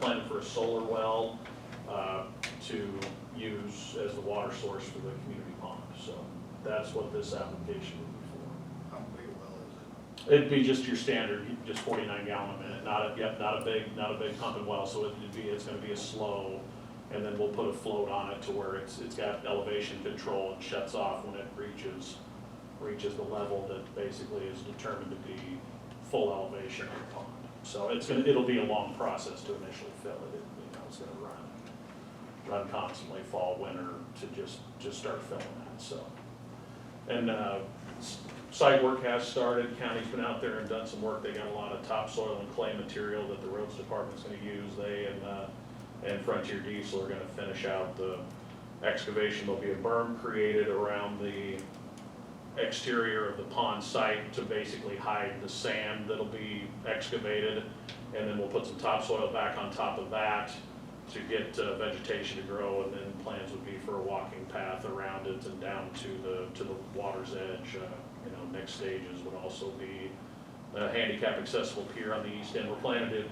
planning for a solar well to use as the water source for the community pond. So that's what this application would be for. How big a well is It'd be just your standard, just 49 gallon a minute, not a big pumping well. So it's going to be a slow, and then we'll put a float on it to where it's got elevation control and shuts off when it reaches the level that basically is determined to be full elevation of the pond. So it'll be a long process to initially fill it. It's going to run constantly fall, winter to just start filling that. So, and site work has started. County's been out there and done some work. They got a lot of topsoil and clay material that the roads department's going to use. They and Frontier Diesel are going to finish out the excavation. There'll be a berm created around the exterior of the pond site to basically hide the sand that'll be excavated, and then we'll put some topsoil back on top of that to get vegetation to grow, and then plans would be for a walking path around it and down to the water's edge. Next stages would also be a handicap accessible pier on the east end. We're planning to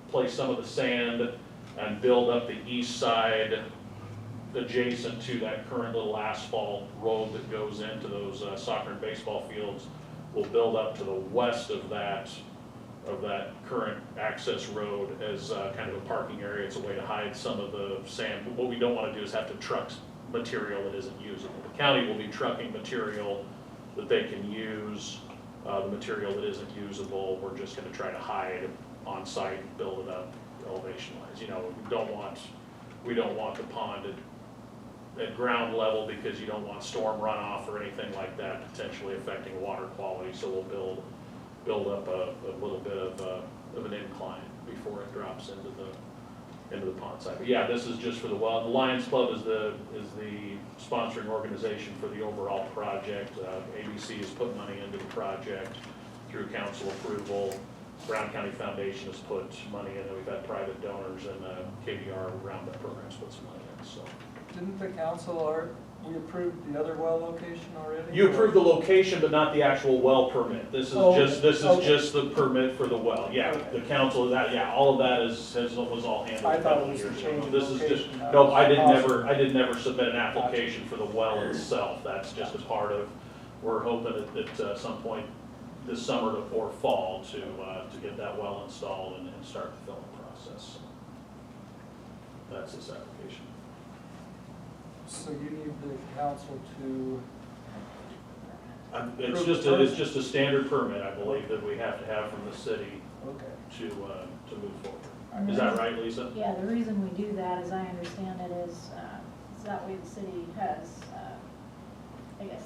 place some of the sand and build up the east side adjacent to that current little asphalt road that goes into those soccer and baseball fields. We'll build up to the west of that current access road as kind of a parking area. It's a way to hide some of the sand. But what we don't want to do is have to truck material that isn't usable. The county will be trucking material that they can use. The material that isn't usable, we're just going to try to hide on site and build it up elevation-wise. We don't want the pond at ground level, because you don't want storm runoff or anything like that potentially affecting water quality. So we'll build up a little bit of an incline before it drops into the pond side. But yeah, this is just for the well. The Lions Club is the sponsoring organization for the overall project. ABC has put money into the project through council approval. Brown County Foundation has put money in, and we've had private donors, and KBR Roundup Programs put some money in. So. Didn't the council, we approved the other well location already? You approved the location, but not the actual well permit. This is just the permit for the well. Yeah, Okay. the council, all of that was all handled. I thought it was years a change ago. of This is just, location. no, I Awesome. did never submit an application for the well itself. That's just a part of, we're hoping at some point this summer or fall to get that well installed and start the filling process. That's this application. So you need the council to, It's just a standard permit, I believe, that we have to have from the city okay. to move forward. And Is the that reason- right, Lisa? Yeah, the reason we do that, as I understand it, is that way the city has,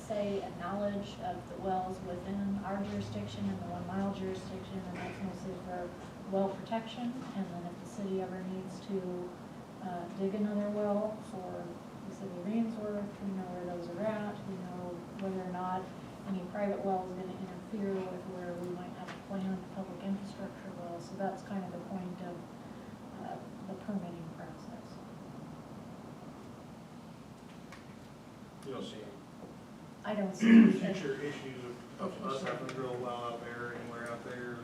say and knowledge of the wells within our jurisdiction and the 1 mile jurisdiction, and that's mostly for well protection. And then if the city ever needs to dig another well for the city of Ainsworth, we know where those are at, we know whether or not any private well is gonna interfere with where we might have a planned public infrastructure well, so that's kind of the point of, the permitting process. You don't see I don't see. any future issues of us having to drill a well out there, anywhere out there.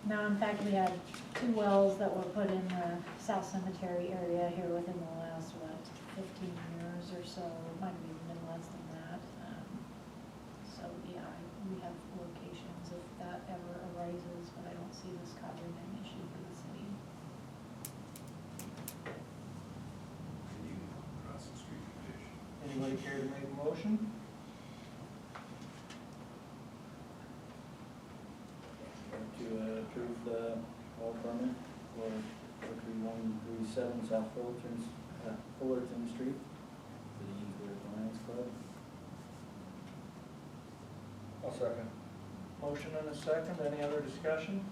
No, in fact, we had 2 wells that were put in the South Cemetery area here within the last, 15 years or so, it might have even been less than that. So, yeah, we have locations if that ever arises, but I don't see this causing an issue for the city. Across the street from Dish. Anybody care to make a motion? To approve the well permit for 4137 South Fullerton Street for the Eagle Lions Club. I'll second. Motion and a second, any other discussion?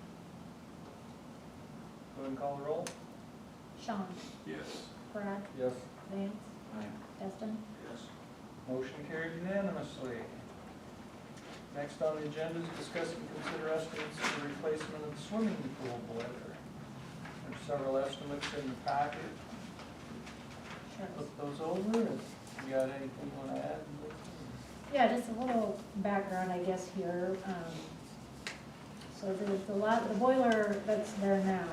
Go ahead and call the roll. Sean, Yes. Brad, Yes. Vance, Aye. Destin, Yes. Motion carried unanimously. Next on the agenda is discuss and consider estimates for the replacement of the swimming pool boiler. There's several estimates in the packet. sure. Look those over, if you got anything you want to add? Yeah, just a little background, I guess, here. So the boiler that's there now,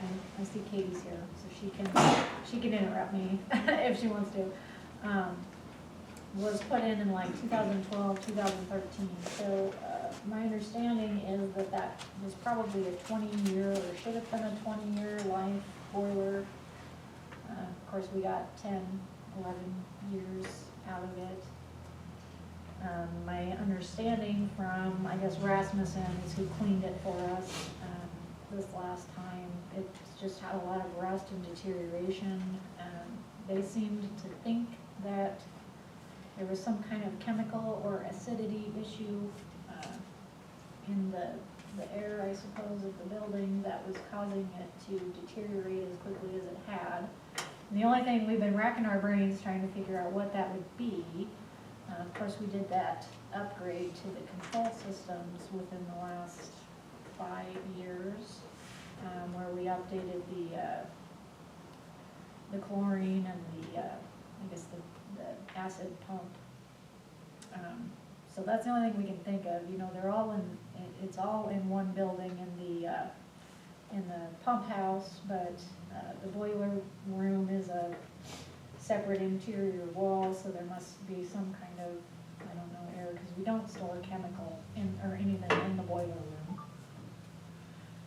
and I see Katie's here, so she can interrupt me if she wants to, was put in like 2012, 2013. So my understanding is that that was probably a 20-year, or should have been a 20-year life boiler. Of course, we got 10, 11 years out of it. My understanding from, I guess, Rasmussen is who cleaned it for us this last time. It's just had a lot of rust and deterioration. They seemed to think that there was some kind of chemical or acidity issue in the air, I suppose, of the building that was causing it to deteriorate as quickly as it had. And the only thing, we've been racking our brains trying to figure out what that would be. Of course, we did that upgrade to the control systems within the last 5 years, where we updated the chlorine and the, I guess the acid pump. So that's the only thing we can think of. You know, they're all it's all in one building in the pump house, but the boiler room is a separate interior wall, so there must be some kind of, I don't know, error, because we don't store chemical or anything in the boiler room.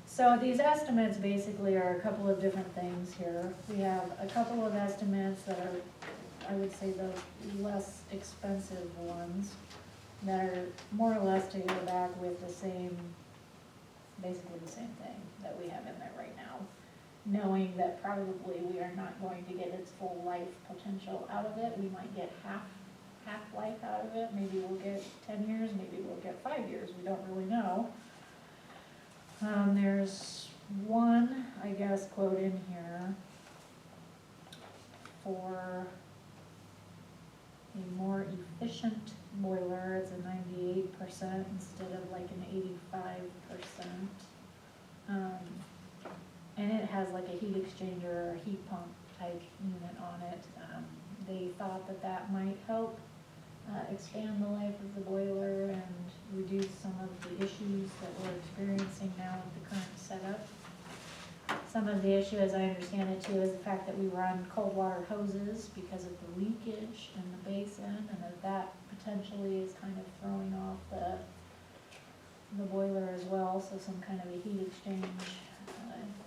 So these estimates basically are a couple of different things here. We have a couple of estimates that are, I would say, the less expensive ones that are more or less to go back with the same, basically the same thing that we have in there right now, knowing that probably we are not going to get its full life potential out of it. We might get half life out of it. Maybe we'll get 10 years, maybe we'll get 5 years. We don't really know. There's one, I guess, quote in here for a more efficient boiler. It's a 98% instead of like an 85%. And it has like a heat exchanger or a heat pump type unit on it. They thought that that might help expand the life of the boiler and reduce some of the issues that we're experiencing now with the current setup. Some of the issue, as I understand it too, is the fact that we run cold water hoses because of the leakage in the basin, and that potentially is kind of throwing off the boiler as well. So some kind of a heat exchange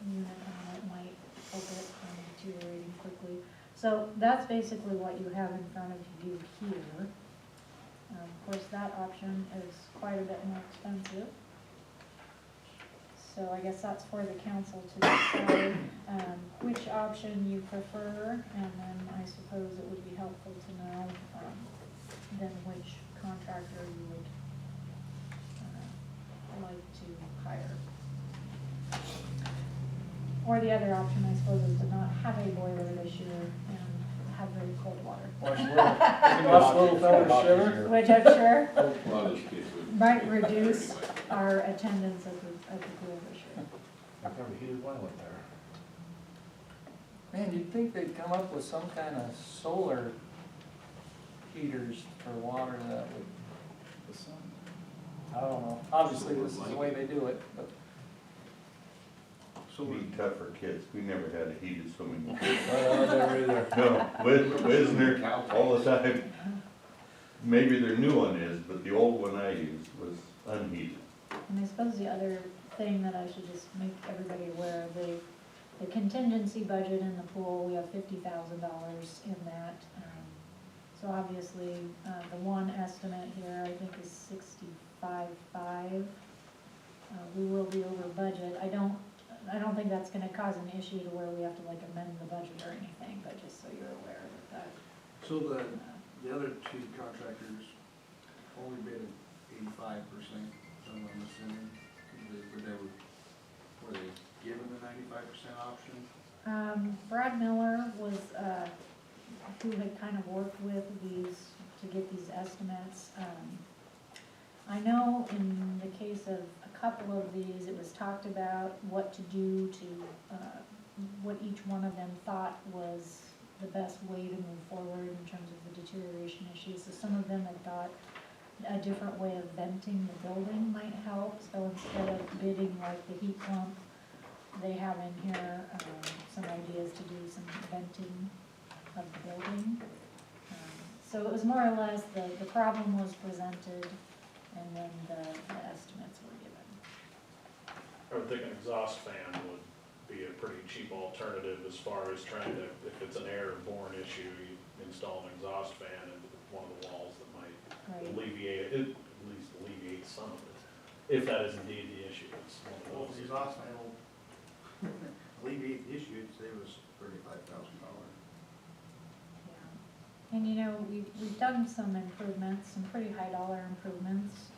unit on it might help it from deteriorating quickly. So that's basically what you have in front of you here. Of course, that option is quite a bit more expensive. So I guess that's for the council to decide which option you prefer, and then I suppose it would be helpful to know then which contractor you would like to hire. Or the other option, I suppose, is to not have a boiler this year and have very cold water, Watch little fellas shiver. which I'm sure A lot of those kids would. might reduce our attendance at the pool this year. I've never heated one with there. Man, you'd think they'd come up with some kind of solar heaters for water that would, The sun. I don't know. Obviously, this is the way they do it, but. Be tough for kids, we never had a heated swimming pool. Never either. No, Wiz in there all the time. Maybe their new one is, but the old one I used was unheated. And I suppose the other thing that I should just make everybody aware of, the contingency budget in the pool, we have $50,000 in that. So obviously, the one estimate here, I think is 65.5. We will be over budget. I don't think that's gonna cause an issue to where we have to like amend the budget or anything, but just so you're aware that. So the other two contractors only bid 85%, so I'm assuming, were they given the 95% option? Brad Miller was, who had kind of worked with these, to get these estimates. I know in the case of a couple of these, it was talked about what to do to, what each one of them thought was the best way to move forward in terms of the deterioration issues. So some of them had thought a different way of venting the building might help. So instead of bidding like the heat pump, they have in here some ideas to do some venting of the building. So it was more or less the problem was presented and then the estimates were given. I would think an exhaust fan would be a pretty cheap alternative as far as trying to, if it's an airborne issue, you install an exhaust fan into one of the walls that might Right. alleviate it, at least alleviate some of it, if that is indeed the issue. It's one Well, of the those. exhaust fan will alleviate the issue, it'd save us $35,000. Yeah. And you know, we've done some improvements, some pretty high dollar improvements.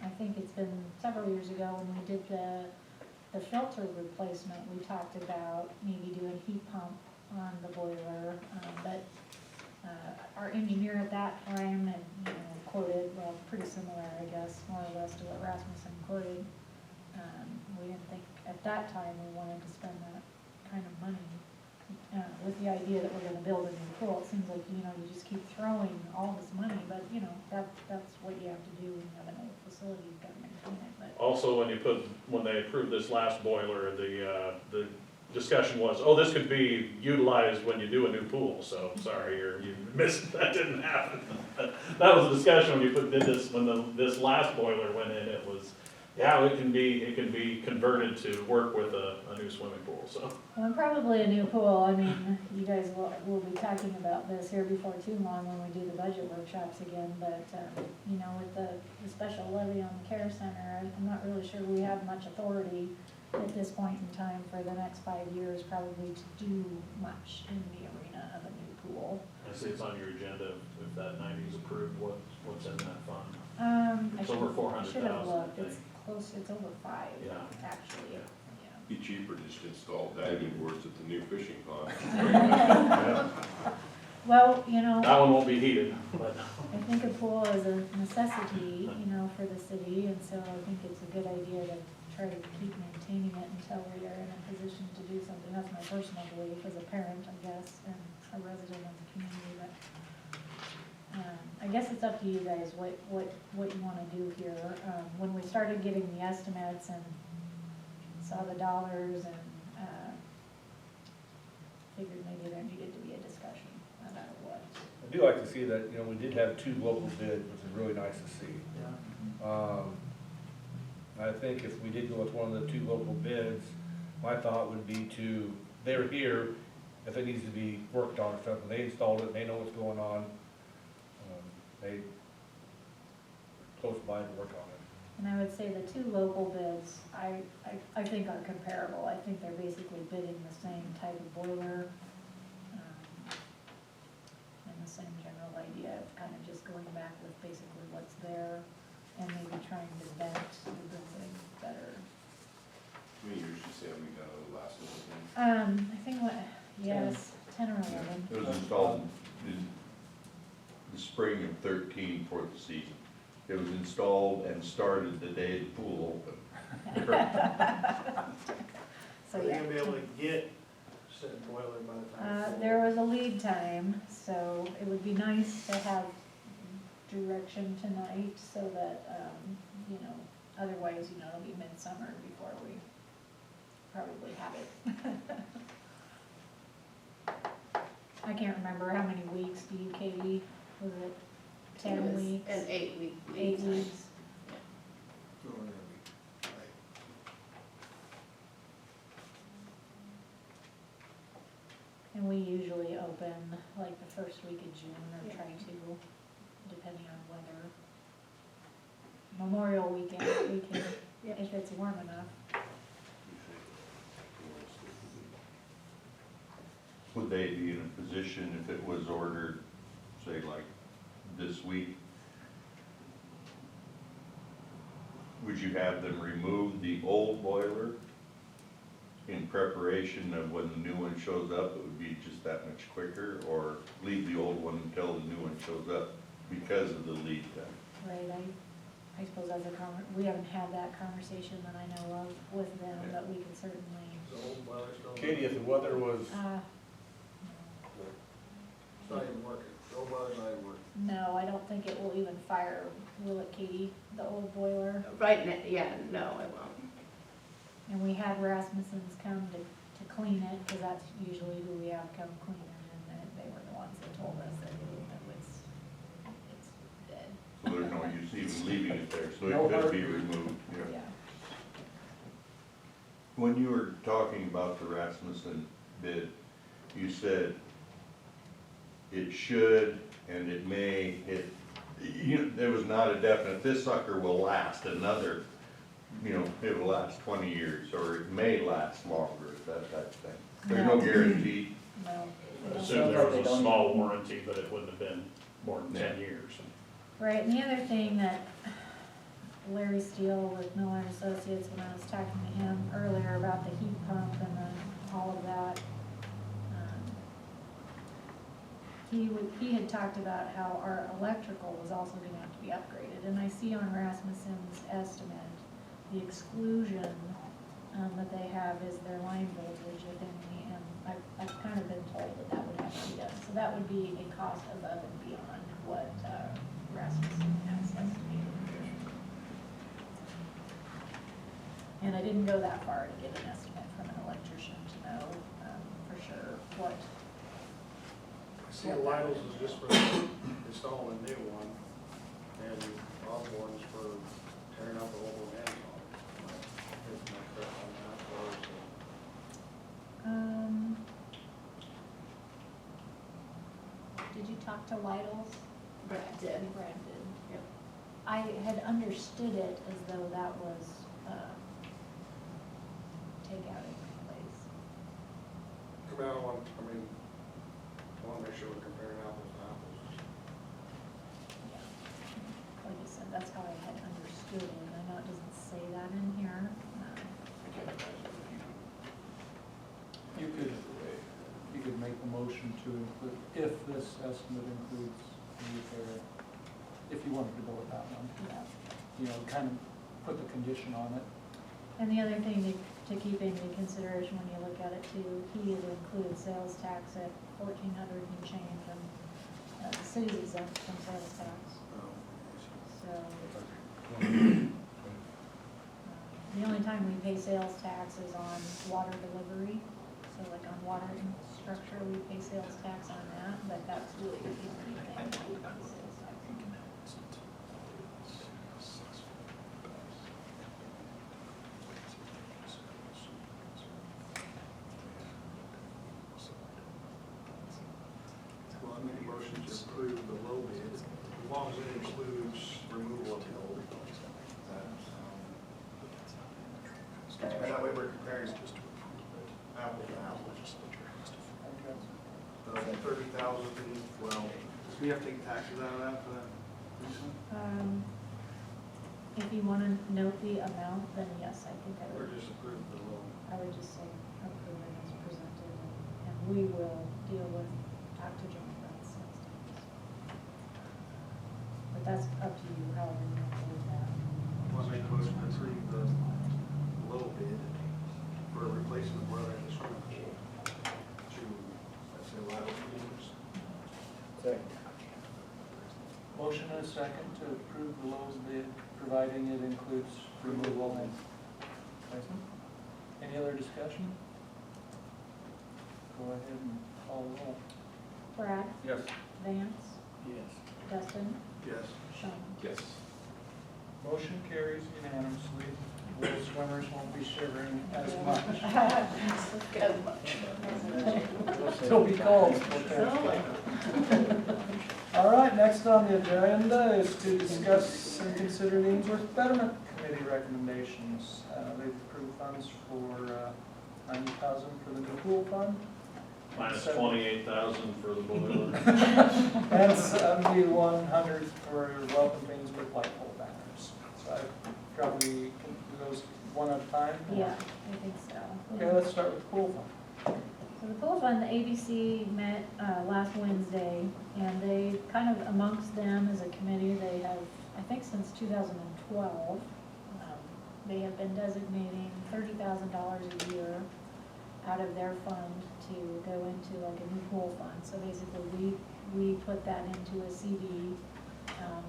I think it's been several years ago when we did the filter replacement, we talked about maybe doing heat pump on the boiler. But our engineer at that time had, you know, quoted, well, pretty similar, I guess, more or less to what Rasmussen quoted. We didn't think at that time we wanted to spend that kind of money with the idea that we're gonna build a new pool. It seems like, you know, you just keep throwing all this money, but, you know, that's what you have to do when you have an old facility, you've gotta maintain it, but. Also, when they approved this last boiler, the discussion was, oh, this could be utilized when you do a new pool, so sorry, you missed, that didn't happen. That was the discussion when this last boiler went in, it was, yeah, it can be converted to work with a new swimming pool, so. Well, and probably a new pool, I mean, you guys will be talking about this here before too long when we do the budget workshops again, but, you know, with the special levy on the care center, I'm not really sure we have much authority at this point in time for the next 5 years probably to do much in the arena of a new pool. I see it's on your agenda, if that 90 is approved, what's in that fund? I It's over should- 400,000, should have looked, I it's think. close, it's over 5, Yeah. actually, Yeah. yeah. Be cheaper just to install diving boards at the new fishing pond. Well, you know. That one won't be heated, but. I think a pool is a necessity, you know, for the city, and so I think it's a good idea to try to keep maintaining it until we are in a position to do something. That's my personal belief as a parent, I guess, and a resident of the community, but, I guess it's up to you guys, what you wanna do here. When we started getting the estimates and saw the dollars and, figured maybe there needed to be a discussion about what. I do like to see that, you know, we did have 2 local bids, which is really nice to see. I think if we did go with one of the 2 local bids, my thought would be they're here, if it needs to be worked on or something, they installed it, they know what's going on. They close by to work on it. And I would say the 2 local bids, I think are comparable. I think they're basically bidding the same type of boiler, and the same general idea of kind of just going back with basically what's there and maybe trying to vent the building better. How many years did you say we got out of the last one? I think yes, 10 or 11. It was installed in the spring of 13 for the season. It was installed and started the day the pool opened. So, Are you yeah. gonna be able to get said boiler by the time? There was a lead time, so it would be nice to have direction tonight so that, you know, otherwise, you know, it'll be midsummer before we probably have it. I can't remember how many weeks, do you, Katie? Was it 10 weeks? An 8-week. 8 weeks? So we're gonna be- And we usually open like the first week of June or try to, depending on weather. Memorial weekend, we can, if it's warm enough. Would they be in a position if it was ordered, say like this week? Would you have them remove the old boiler in preparation of when the new one shows up, it would be just that much quicker? Or leave the old one until the new one shows up because of the lead time? Right, I suppose that's we haven't had that conversation that I know of with them, but we can certainly, The old boiler's still. Katie, if the weather was, It's not even working, the old boiler's not even working. no, I don't think it will even fire, will it, Katie, the old boiler? Right, yeah, no, it won't. And we had Rasmussen's come to clean it, because that's usually who we have come clean it, and they were the ones that told us that it's dead. So there's no use even leaving it there, so No it could hard- be removed, yeah. Yeah. When you were talking about the Rasmussen bid, you said it should and it may, there was not a definite, this sucker will last another, it will last 20 years, or it may last longer, that type of thing. There's no No. guarantee. No. I we don't. assume there was a small warranty, but it wouldn't have been more than 10 years. Right, and the other thing that Larry Steele with Miller and Associates, when I was talking to him earlier about the heat pump and all of that, he had talked about how our electrical was also gonna have to be upgraded, and I see on Rasmussen's estimate, the exclusion, that they have is their line voltage, if any, and I've kind of been told that would have to be done, so that would be a cost above and beyond what, Rasmussen has estimated. And I didn't go that far to get an estimate from an electrician to know, for sure what. I see Lidle's is just for installing a new one, and Osborne's for tearing out the old one and on. Is my correct on that, or is it? Did you talk to Lidle's? Brad did. Brad did. Yep. I had understood it as though that was, takeout in place. I mean, I want to make sure we're comparing apples to apples. Yeah. Like I said, that's how I had understood it. I know it doesn't say that in here. You could make a motion to include, if this estimate includes the repair, if you wanted to go with that one. Yeah. Kind of put the condition on it. And the other thing to keep into consideration when you look at it too, he had included sales tax at $1,400 and change, and the city's exempt from sales tax, so. The only time we pay sales tax is on water delivery, so like on water infrastructure, we pay sales tax on that, but that's really the only thing that we pay sales tax on. Well, I make a motion to approve the low bid, as long as it includes removal of the old. That way we're comparing apples to apples. The 30,000, well, do we have to take taxes out of that for that? If you wanna note the amount, then yes, I think I Or would, just approve the low? I would just say approve it as presented, and we we will deal with oxygen events next time. But that's up to you, however you want to do that. Want to make a motion to approve the low bid for a replacement boiler in the swimming pool to, let's say, Lyle Foods. Second. Motion and a second to approve the lowest bid, providing it includes removal and replacement. Any other discussion? Go ahead and call the roll. Brad, Yes. Vance, Yes. Dustin, Yes. Sean. Yes. Motion carries unanimously. Little swimmers won't be shivering as much. It'll still be cold. All right, next on the agenda is to discuss and consider the Ainsworth Betterment Committee recommendations. They've approved funds for $90,000 for the new pool fund. Minus 28,000 for the boiler. And $7,100 for Welcome to Ainsworth light pole banners. So I probably can do those one at a time. Yeah, I think so. Okay, let's start with the pool fund. So the pool fund, the ABC met last Wednesday, and they kind of amongst them as a committee, they have, I think since 2012, they have been designating $30,000 a year out of their fund to go into like a new pool fund. So basically, we put that into a CD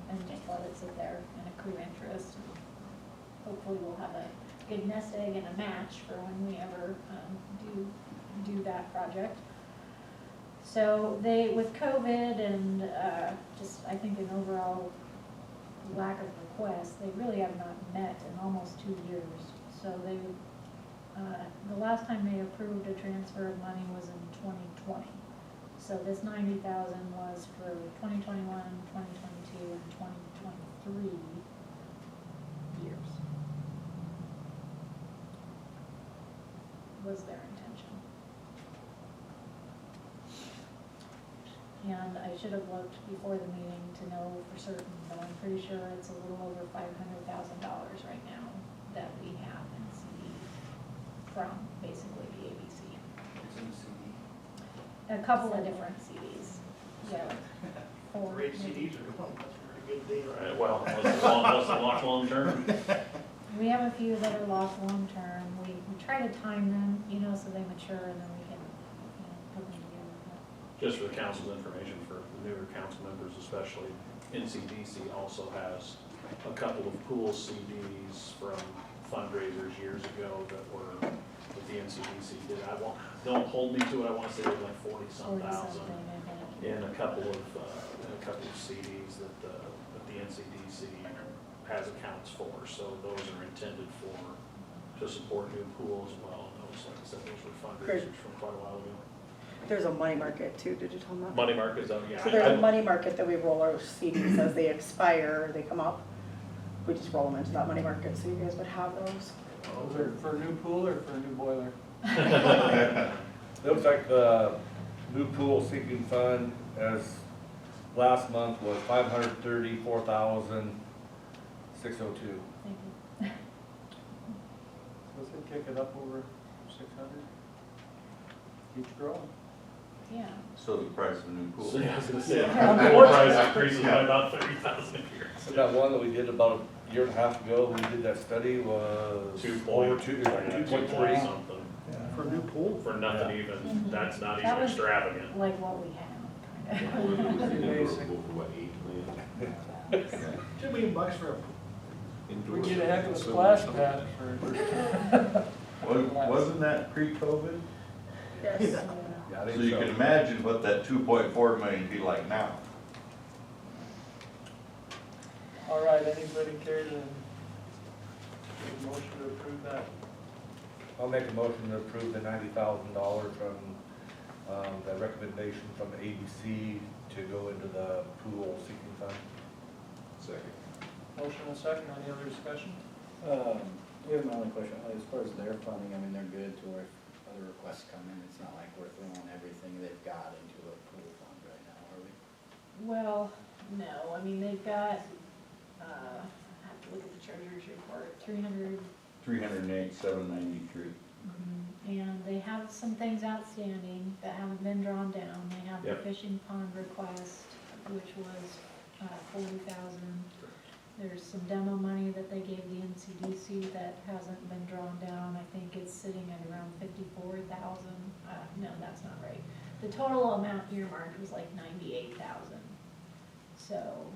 and just let it sit there and accrue interest. Hopefully, we'll have a good nest egg and a match for when we ever do that project. So they, with COVID and just I think an overall lack of requests, they really have not met in almost 2 years. So they, the last time they approved a transfer of money was in 2020. So this $90,000 was for 2021, 2022, and 2023 years. Was their intention. And I should have looked before the meeting to know for certain, but I'm pretty sure it's a little over $500,000 right now that we have in CD from basically the ABC. It's in the CD. A couple of different CDs, yeah. Four, Great maybe. CDs are going, that's a pretty good deal. Right, well, what's the lock long term? We have a few that are locked long-term. We try to time them, you know, so they mature and then we can, put them together. Just for the council's information, for the newer council members especially, NCDC also has a couple of pool CDs from fundraisers years ago that were, that the NCDC did. Don't hold me to it, I wanna say it was like 40-some thousand in a couple of CDs that the NCDC has accounts for. So those are intended to support new pools as well. And those, like I said, those were fundraisers from quite a while ago. There's a money market too, did you tell them that? Money markets, yeah. So there's a money market that we roll our CDs as they expire, they come up. We just roll them into that money market, so you guys would have those. Those are for a new pool or for a new boiler? Looks like the new pool sinking fund as last month was $534,602. Thank you. Let's kick it up over 600. Keeps growing. Yeah. So the price of a new pool. So, yeah, I was gonna say, Yeah. the pool price increases by about 30,000 a year. So that one that we did about a year and a half ago, we did that study was 2.3 2.3. something, For a new pool? for nothing even, Mhm. that's not That even was- extravagant. Like what we have, kind Was of. it Pretty indoor basic. pool for what, $8 million? $2 million for a pool. We get a heck of a splash pad for. Wasn't that pre-COVID? Yes. Yeah, I think So you can imagine what that 2.4 million be like now. All right, anybody care to make a motion to approve that? I'll make a motion to approve the $90,000 from the recommendation from ABC to go into the pool sinking fund. Second. Motion and second, any other discussion? Here's my only question, as far as their funding, I mean, they're good to where if other requests come in, it's not like we're throwing everything they've got into a pool fund right now, are we? Well, no, I mean, they've got, I have to look at the treasurer's report, 300, 308,793. and they have some things outstanding that haven't been drawn down. They have the Yep. fishing pond request, which was, 40,000. There's some demo money that they gave the NCDC that hasn't been drawn down. I think it's sitting at around 54,000. No, that's not right. The total amount earmarked was like 98,000. So,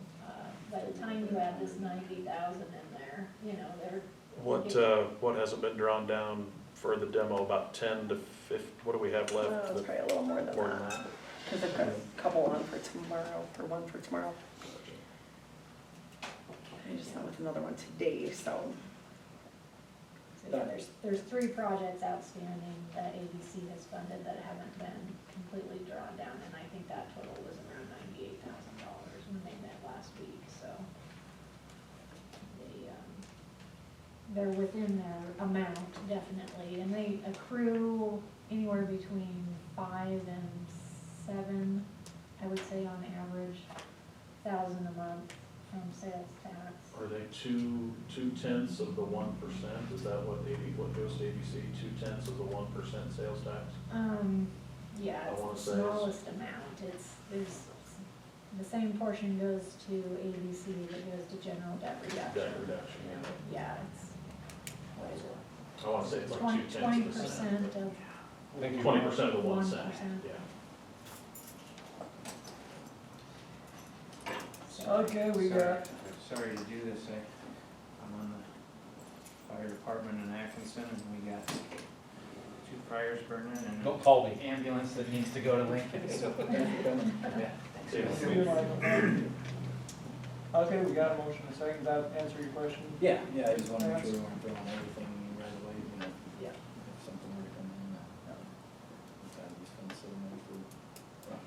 by the time you add this 90,000 in there, you know, they're. What hasn't been drawn down for the demo, about 10 to 15, what do we have left? It's probably a little more than More than that, that? because I've got a couple on for tomorrow, or one for tomorrow. I just went with another one today, so. So yeah, there's 3 projects outstanding that ABC has funded that haven't been completely drawn down, and I think that total was around $98,000 when they met last week, so. They're within their amount, definitely, and they accrue anywhere between 5 and 7, I would say on average, thousand a month from sales tax. Are they 2/10 of the 1%? Is that what goes to ABC, 2/10 of the 1% sales tax? Yeah, I it's wanna the say it's- smallest amount, there's, the same portion goes to ABC that goes to general debt reduction. Debt reduction, Yeah, it's, what is it? I wanna say it's like 2/10 of the cent. 20% of 20% of the 1 cent, 1%. yeah. Okay, we got, Sorry to do this, I'm on the fire department in Atkinson, and we got 2 fires burning and Don't call me. an ambulance that needs to go to Lincoln, so. Yeah. okay, we got a motion, a second, does that answer your question? Yeah, I just wanna make sure we weren't throwing everything right away, you know. Yeah. If something were to come in, we've got these funds sitting there for, well,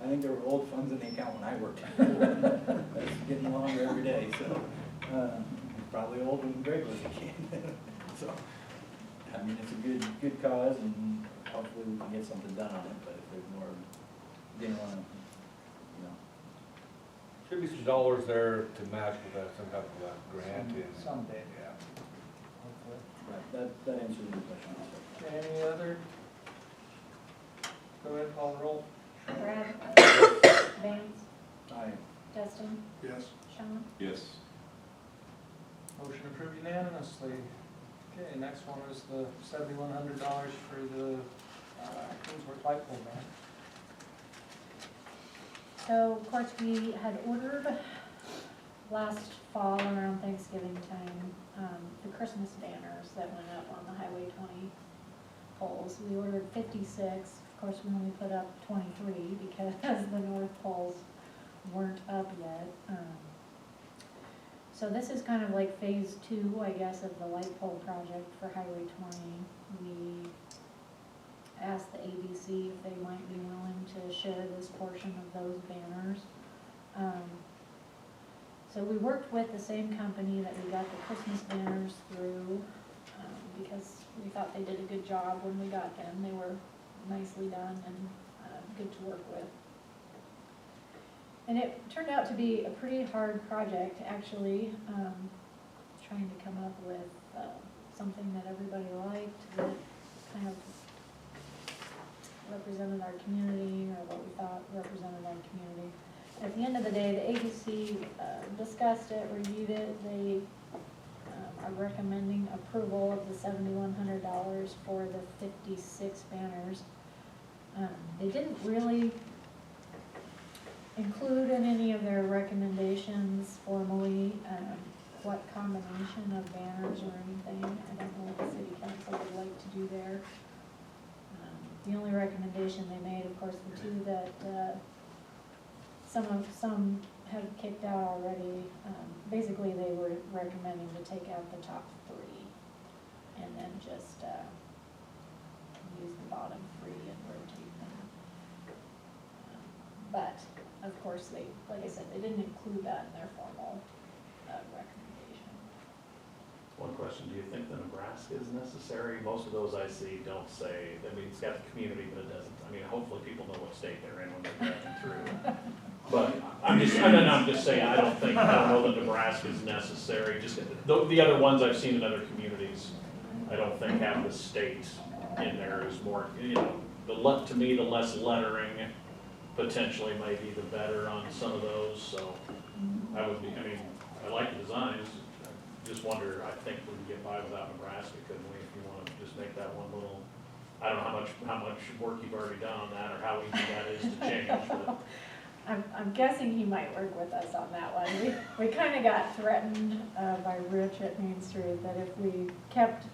I think there were old funds in the account when I worked. That's getting longer every day, so, probably old when Greg was a kid. So, I mean, it's a good cause, and hopefully we can get something done on it, but if there's more, didn't wanna, you know. Should be some dollars there to match with that, some type of a grant. Someday, yeah. Hopefully. Right, that answers your question. Okay, any other? Go ahead, call the roll. Brad? Vance? Aye. Justin? Yes. Sean? Yes. Motion approved unanimously. Okay, next one is the $7,100 for the Kingsworth Light Pole Grant. So, of course, we had ordered last fall around Thanksgiving time, the Christmas banners that went up on the Highway 20 poles. We ordered 56, of course, we only put up 23 because the north poles weren't up yet. So this is kind of like phase 2, I guess, of the light pole project for Highway 20. We asked the ABC if they might be willing to share this portion of those banners. So we worked with the same company that we got the Christmas banners through, because we thought they did a good job when we got them. They were nicely done and good to work with. And it turned out to be a pretty hard project, actually, trying to come up with something that everybody liked, that kind of represented our community, or what we thought represented our community. At the end of the day, the ABC discussed it, reviewed it. They are recommending approval of the $7,100 for the 56 banners. They didn't really include in any of their recommendations formally what combination of banners or anything. I don't know what the city council would like to do there. The only recommendation they made, of course, the 2 that some have kicked out already, basically they were recommending to take out the top 3 and then just use the bottom 3 and rotate them. But, of course, they, like I said, they didn't include that in their formal recommendation. One question, do you think the Nebraska is necessary? Most of those I see don't say, I mean, it's got the community, but it doesn't, I mean, hopefully people know what state they're in when they're driving through. But I'm just saying, I don't know that Nebraska is necessary, just, the other ones I've seen in other communities I don't think having the state in there is more, you know, to me, the less lettering potentially might be the better on some of those, so I would be, I mean, I like the designs, I just wonder, I think we can get by without Nebraska, couldn't we, if you wanna just make that one little, I don't know how much work you've already done on that, or how easy that is to change, but. I'm guessing he might work with us on that one. We kind of got threatened by Rich at Main Street that if we kept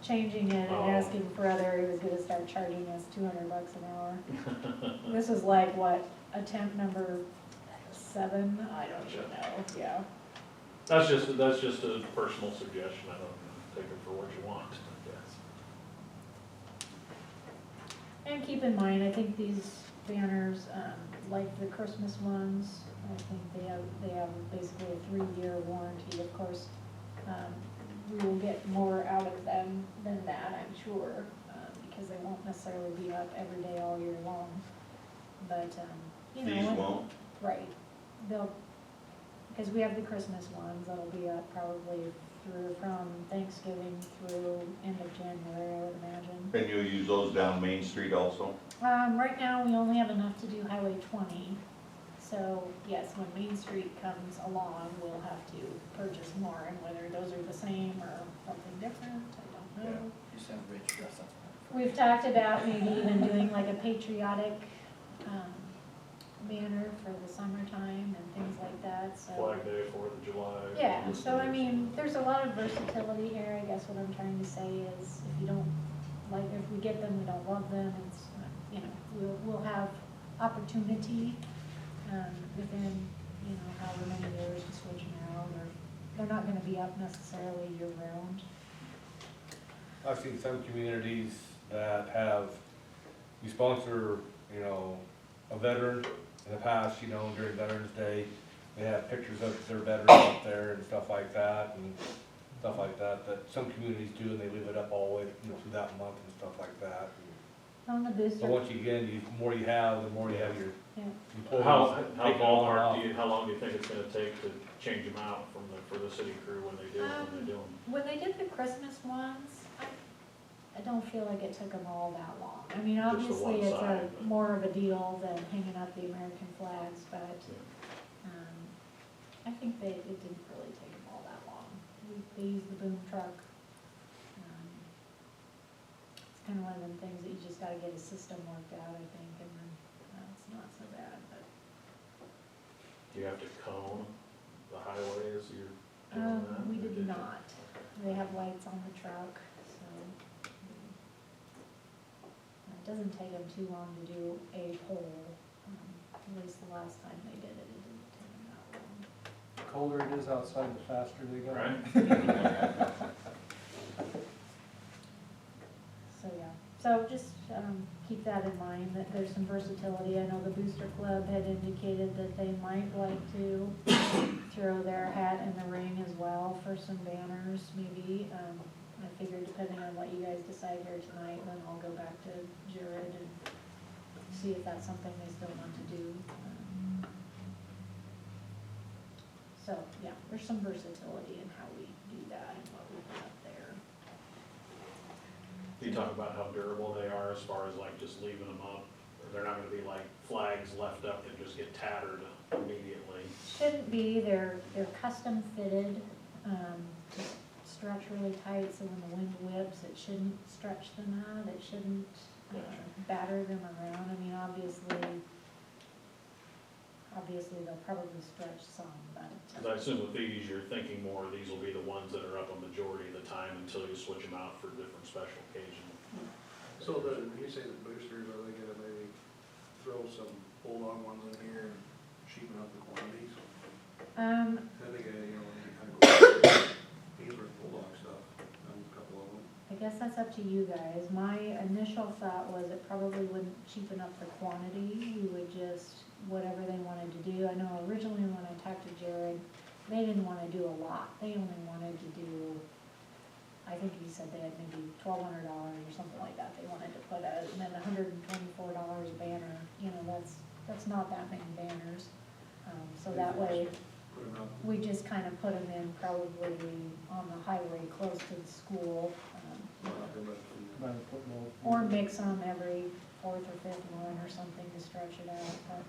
changing it and asking for other, he was gonna start charging us $200 an hour. This is like, what, attempt number 7? I don't even know, yeah. That's just a personal suggestion, I don't take it for what you want, I guess. And keep in mind, I think these banners, like the Christmas ones, I think they have basically a 3-year warranty. Of course, we will get more out of them than that, I'm sure, because they won't necessarily be up every day all year long. But, you know. These won't? Right. Because we have the Christmas ones that'll be up probably from Thanksgiving through end of January, I would imagine. And you'll use those down Main Street also? Right now, we only have enough to do Highway 20. So yes, when Main Street comes along, we'll have to purchase more, and whether those are the same or something different, I don't know. You sent Rich dress up. We've talked about maybe even doing like a patriotic banner for the summertime and things like that, so. Flag Day, 4th of July. Yeah, so I mean, there's a lot of versatility here. I guess what I'm trying to say is if you don't, like, if we get them, we don't love them, it's, you know, we'll have opportunity within, you know, however many years to switch them out, or they're not gonna be up necessarily year round. I've seen some communities that have, you sponsor, you know, a veteran in the past, you know, during Veterans Day, they have pictures of their veterans up there and stuff like that, that some communities do, and they leave it up all the way, you know, through that month and stuff like that. On the So booster, once again, the more you have, the more you have your yeah. employees. How taking all ballpark off. how long do you think it's gonna take to change them out for the city crew when they do them? When they did the Christmas ones, I don't feel like it took them all that long. I mean, Just the obviously, one it's side, but- more of a deal than hanging up the American flags, but, I think it didn't really take them all that long. They used the boom truck. It's kind of one of them things that you just gotta get a system worked out, I think, and then, it's not so bad, but. Do you have to cone the highway as you're doing that? We or did you- not. They have lights on the truck, so. It doesn't take them too long to do a pole. At least the last time they did it, it didn't take them that long. The colder it is outside, the faster they go. Right? So, yeah, so just keep that in mind, that there's some versatility. I know the Booster Club had indicated that they might like to throw their hat in the ring as well for some banners, maybe. I figured depending on what you guys decide here tonight, then I'll go back to Jared and see if that's something they still want to do. So, yeah, there's some versatility in how we do that and what we put up there. Do you talk about how durable they are as far as like just leaving them up? Or they're not gonna be like flags left up that just get tattered immediately? Shouldn't be, they're custom fitted, just structurally tight, so when the wind whips, it shouldn't stretch them out, it shouldn't batter them around. I mean, obviously they'll probably stretch some, but. Cause I assume with these, you're thinking more, these will be the ones that are up a majority of the time until you switch them out for different special occasions. So when you say the boosters, are they gonna maybe throw some bulldog ones in here and cheapen up the quantities? I think, you know, you kind of go, these were bulldog stuff, a couple of them. I guess that's up to you guys. My initial thought was it probably wouldn't cheapen up the quantity. We would just, whatever they wanted to do. I know originally when I talked to Jared, they didn't want to do a lot. They only wanted to do, I think he said they had maybe $1,200 or something like that. They wanted to put and then $124 a banner. You know, that's not that many banners. So that way, Put them out. we just kind of put them in probably on the highway close to the school. by the football. Or field. mix them every fourth or fifth one or something to stretch it out,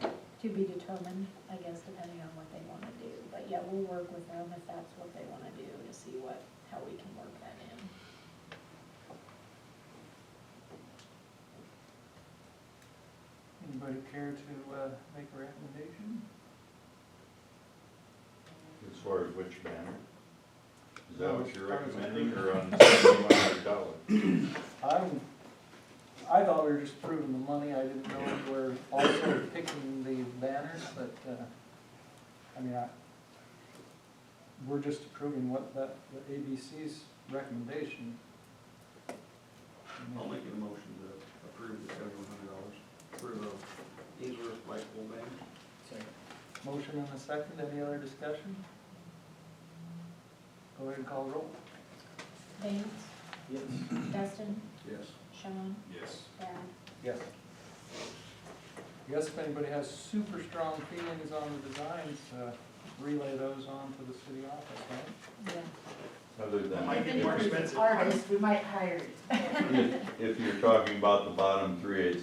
but to be determined, I guess, depending on what they wanna do. But yeah, we'll work with them if that's what they wanna do, to see how we can work that in. Anybody care to, make a recommendation? As far as which banner? Is that what you're As far as recommending, or on $7,100? I thought we were just approving the money, I didn't know we were also picking the banners, but, I mean, we're just approving what the ABC's recommendation. I'll make a motion to approve the $7,100 for the Ainsworth flagpole banners. Second. Motion and a second, any other discussion? Go ahead and call the roll. Vance, Yes. Dustin, Yes. Sean, Yes. Brad. Yes. Yes, if anybody has super strong feelings on the designs, relay those on to the city office, right? Yeah. Other That than, might get more expensive. Artist, we might hire you. if you're talking about the bottom three,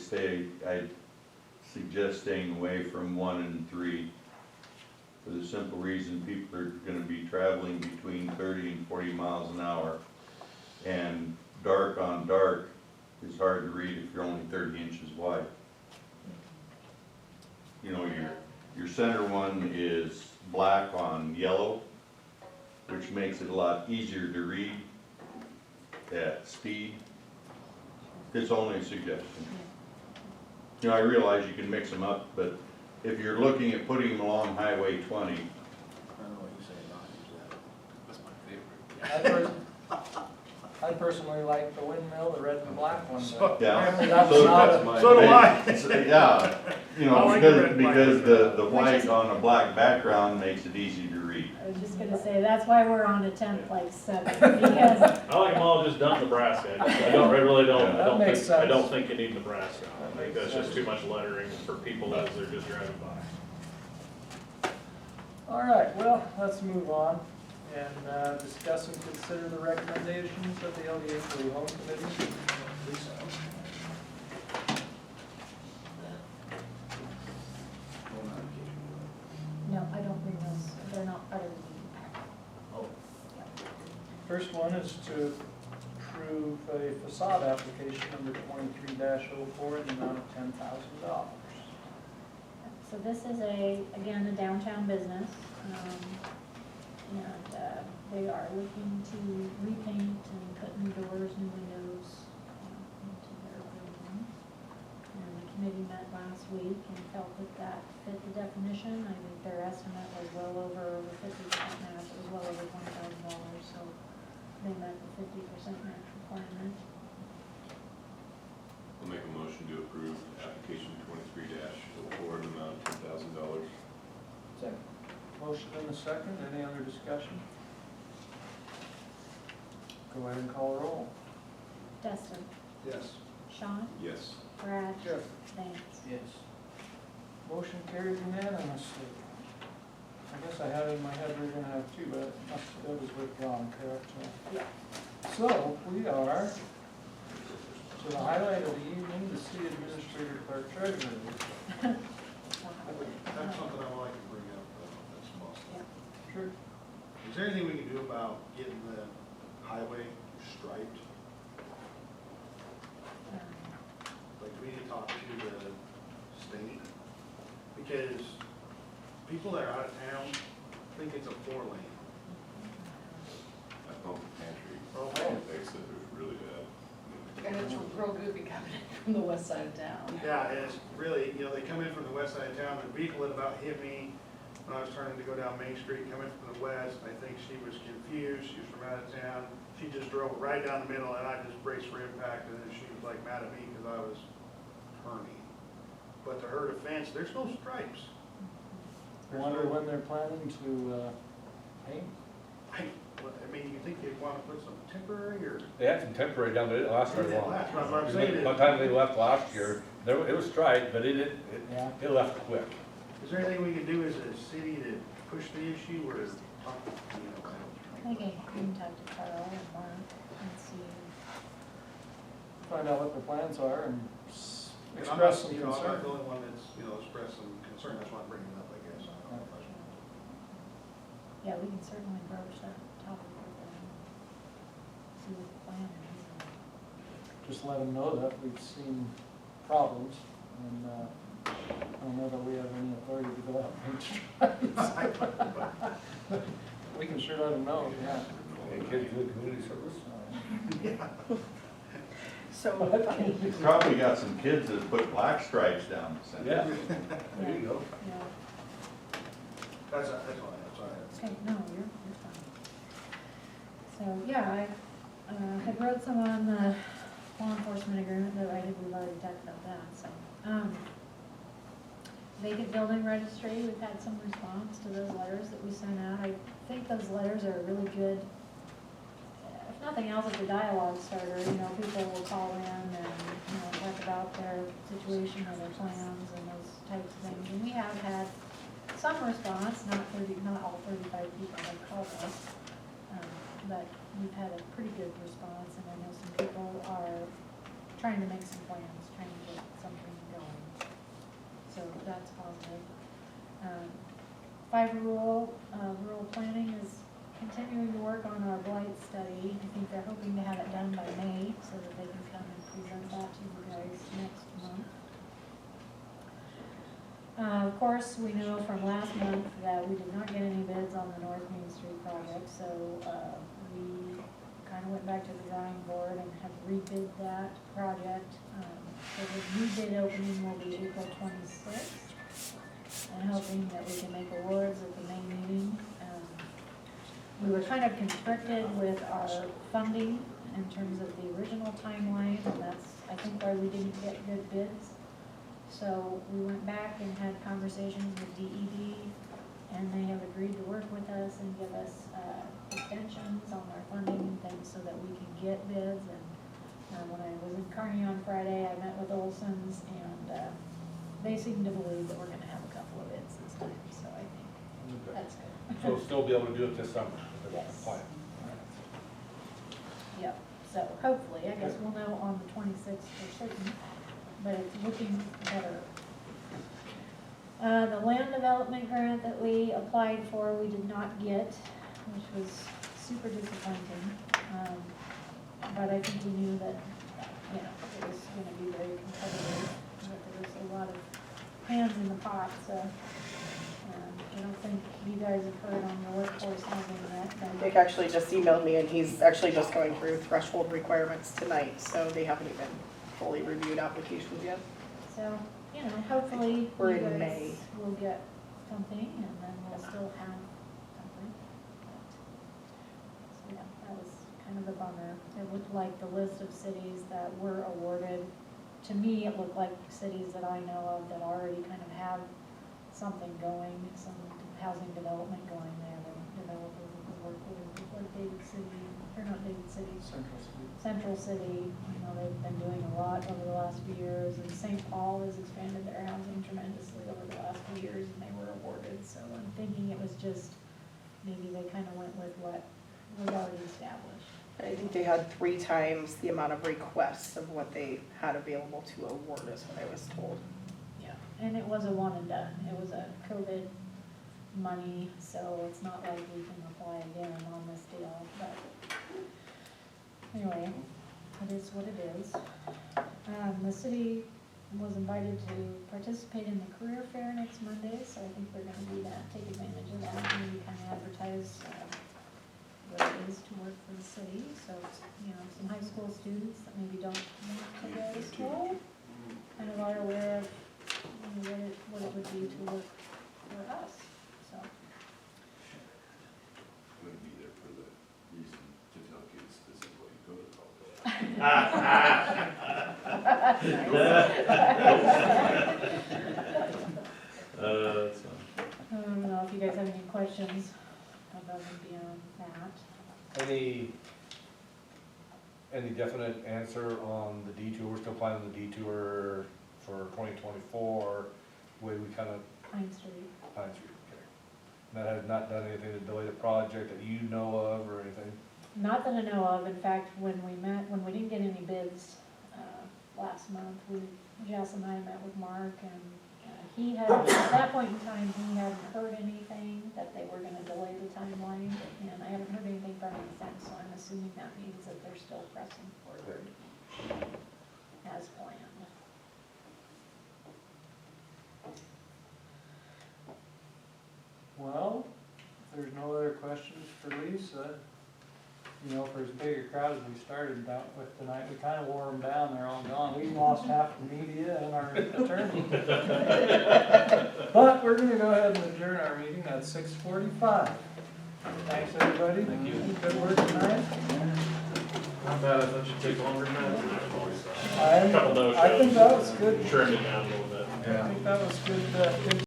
I'd suggest staying away from 1 and 3. For the simple reason, people are gonna be traveling between 30 and 40 miles an hour. And dark on dark is hard to read if you're only 30 inches wide. You know, your center one is black on yellow, which makes it a lot easier to read at speed. It's only a suggestion. You know, I realize you can mix them up, but if you're looking at putting them along Highway 20, I don't know what you say, not use that. That's my favorite. I personally like the windmill, the red and black one. So- yeah. Apparently that's So not that's a- my- So do I. Yeah, you I know, like the red and because black. the white on a black background makes it easy to read. I was just gonna say, that's why we're on a temp like 7, because I like them all just done Nebraska. I really don't, Yeah. That makes sense. I don't think you need Nebraska. I think that's just too much lettering for people as they're just driving by. All right, well, let's move on and discuss and consider the recommendations of the LDA Free Home Committee. no, I don't bring those, they're not part of the meeting packet. First one is to approve a facade application number 23-04 in the amount of $10,000. So this is again, a downtown business, and they are looking to repaint and put new doors, new windows into their building. And the committee met last week and felt that fit the definition. I think their estimate was well over 50% match, it was well over $20,000, so they met the 50% match requirement. I'll make a motion to approve application 23-04 in the amount of $10,000. Second. Motion and a second, any other discussion? Go ahead and call the roll. Dustin, Yes. Sean, Yes. Brad, Yes. Vance. Yes. Motion carried unanimously. I guess I had in my head we were gonna have two, but that was withdrawn, correct? Yeah. So, we are to the highlight of the evening, the city administrator, clerk, treasurer. That's something I would like to bring up, that's possible. Sure. Is there anything we can do about getting the highway striped? Like, we need to talk to the state, because people that are out of town think it's a 4-lane. I pumped the pantry. Oh. They said it was really bad. And it's real goofy coming in from the west side of town. Yeah, and it's really, you know, they come in from the west side of town, and people that about hit me when I was turning to go down Main Street, coming from the west. I think she was confused, she was from out of town. She just drove right down the middle, and I just braced for impact, and then she was like mad at me because I was turning. But to her defense, there's no stripes. I wonder when they're planning to paint. I mean, you think they'd want to put some temporary, or? They had some temporary down, but it didn't last very long. That's what I'm saying. By the time they left last year, it was striped, but Yeah. it left quick. Is there anything we can do as a city to push the issue, or talk, you know? think I can talk to Carl and Mark and see. Find out what the plans are and And I'm express not, some you know, I'm not concern. the only one that's, expressed some concern, that's why I'm bringing it up, I guess. I don't know if I should- Yeah, we can certainly broach that topic with them. See what the plan is. Just let them know that we've seen problems, and, I don't know that we have any authority to go out and try. We can sure let them know, yeah. Hey, kids do community service? So, Probably got some kids that put black stripes down the center. Yeah, there you go. Yeah, That's all I have, sorry. okay, no, you're fine. So, yeah, I, had wrote some on the law enforcement agreement, though I think we've already talked about that, so. Vacant building registry, we've had some response to those letters that we sent out. I think those letters are really good, if nothing else, it's a dialogue starter. People will call in and, talk about their situation or their plans and those types of things. And we have had some response, not all 35 people have called us, but we've had a pretty good response, and I know some people are trying to make some plans, trying to get something going. So that's positive. Five rural planning is continuing to work on our blight study. I think they're hoping to have it done by May so that they can come and present that to you guys next month. Of course, we know from last month that we did not get any bids on the North Main Street project, so we kind of went back to the drawing board and have rebid that project. So the new bid opening will be April 26th, and hoping that we can make awards at the May meeting. We were kind of constricted with our funding in terms of the original timeline, and that's, I think, why we didn't get good bids. So we went back and had conversations with DED, and they have agreed to work with us and give us extensions on our funding and things so that we can get bids. And when I was in Kearney on Friday, I met with Olson's, and they seem to believe that we're gonna have a couple of bids this time, so I think that's good. So still be able to do it this summer? is the Yes. plan. Yep, so hopefully, I guess we'll know on the 26th for certain, but it's looking better. The land development grant that we applied for, we did not get, which was super disappointing. But I think we knew that, it was gonna be very competitive, that there was a lot of hands in the pot, so. I don't think you guys have heard on the workforce housing yet, but Dick actually just emailed me, and he's actually just going through threshold requirements tonight, so they haven't even fully reviewed applications yet. so, hopefully We're you in guys May. will get something, and then we'll still have something. So, yeah, that was kind of a bummer. It looked like the list of cities that were awarded, to me, it looked like cities that I know of that already kind of have something going, some housing development going. They have a developer that we work with, like David City, or not David City, Central City. Central City. They've been doing a lot over the last few years, and St. Paul has expanded their housing tremendously over the last few years, and they were awarded. So I'm thinking it was just, maybe they kind of went with what was already established. I think they had 3 times the amount of requests of what they had available to award, is what I was told. Yeah, and it was a one and done. It was a COVID money, so it's not like we can apply again on this deal, but anyway, it is what it is. The city was invited to participate in the career fair next Monday, so I think we're gonna do that, take advantage of that, and maybe kind of advertise what it is to work for the city. So, some high school students that maybe don't want to go to school kind of are aware of what it would be to work for us, so. I'm gonna be there for the reason to tell kids this is what you go to college. That's fine. I don't know if you guys have any questions above and beyond that. Any definite answer on the detour? We're still planning the detour for 2024, way we kind of, Pine Street. Pine Street, okay. that has not done anything to delay the project that you know of or anything? Not that I know of. In fact, when we didn't get any bids, last month, Jess and I met with Mark, and he had, at that point in time, he hadn't heard anything, that they were gonna delay the timeline, and I haven't heard anything from him since, so I'm assuming that means that they're still pressing forward as planned. Well, if there's no other questions for Lisa, you know, for as big a crowd as we started out with tonight, we kind of wore them down, they're all gone. We lost half the media and our attorney. But we're gonna go ahead and adjourn our meeting at 6:45. Thanks, everybody. Thank you. Good work tonight. Not bad, I thought you'd take longer than that. I Couple no think that was good. Trimmed it down a little bit. I think that was good, good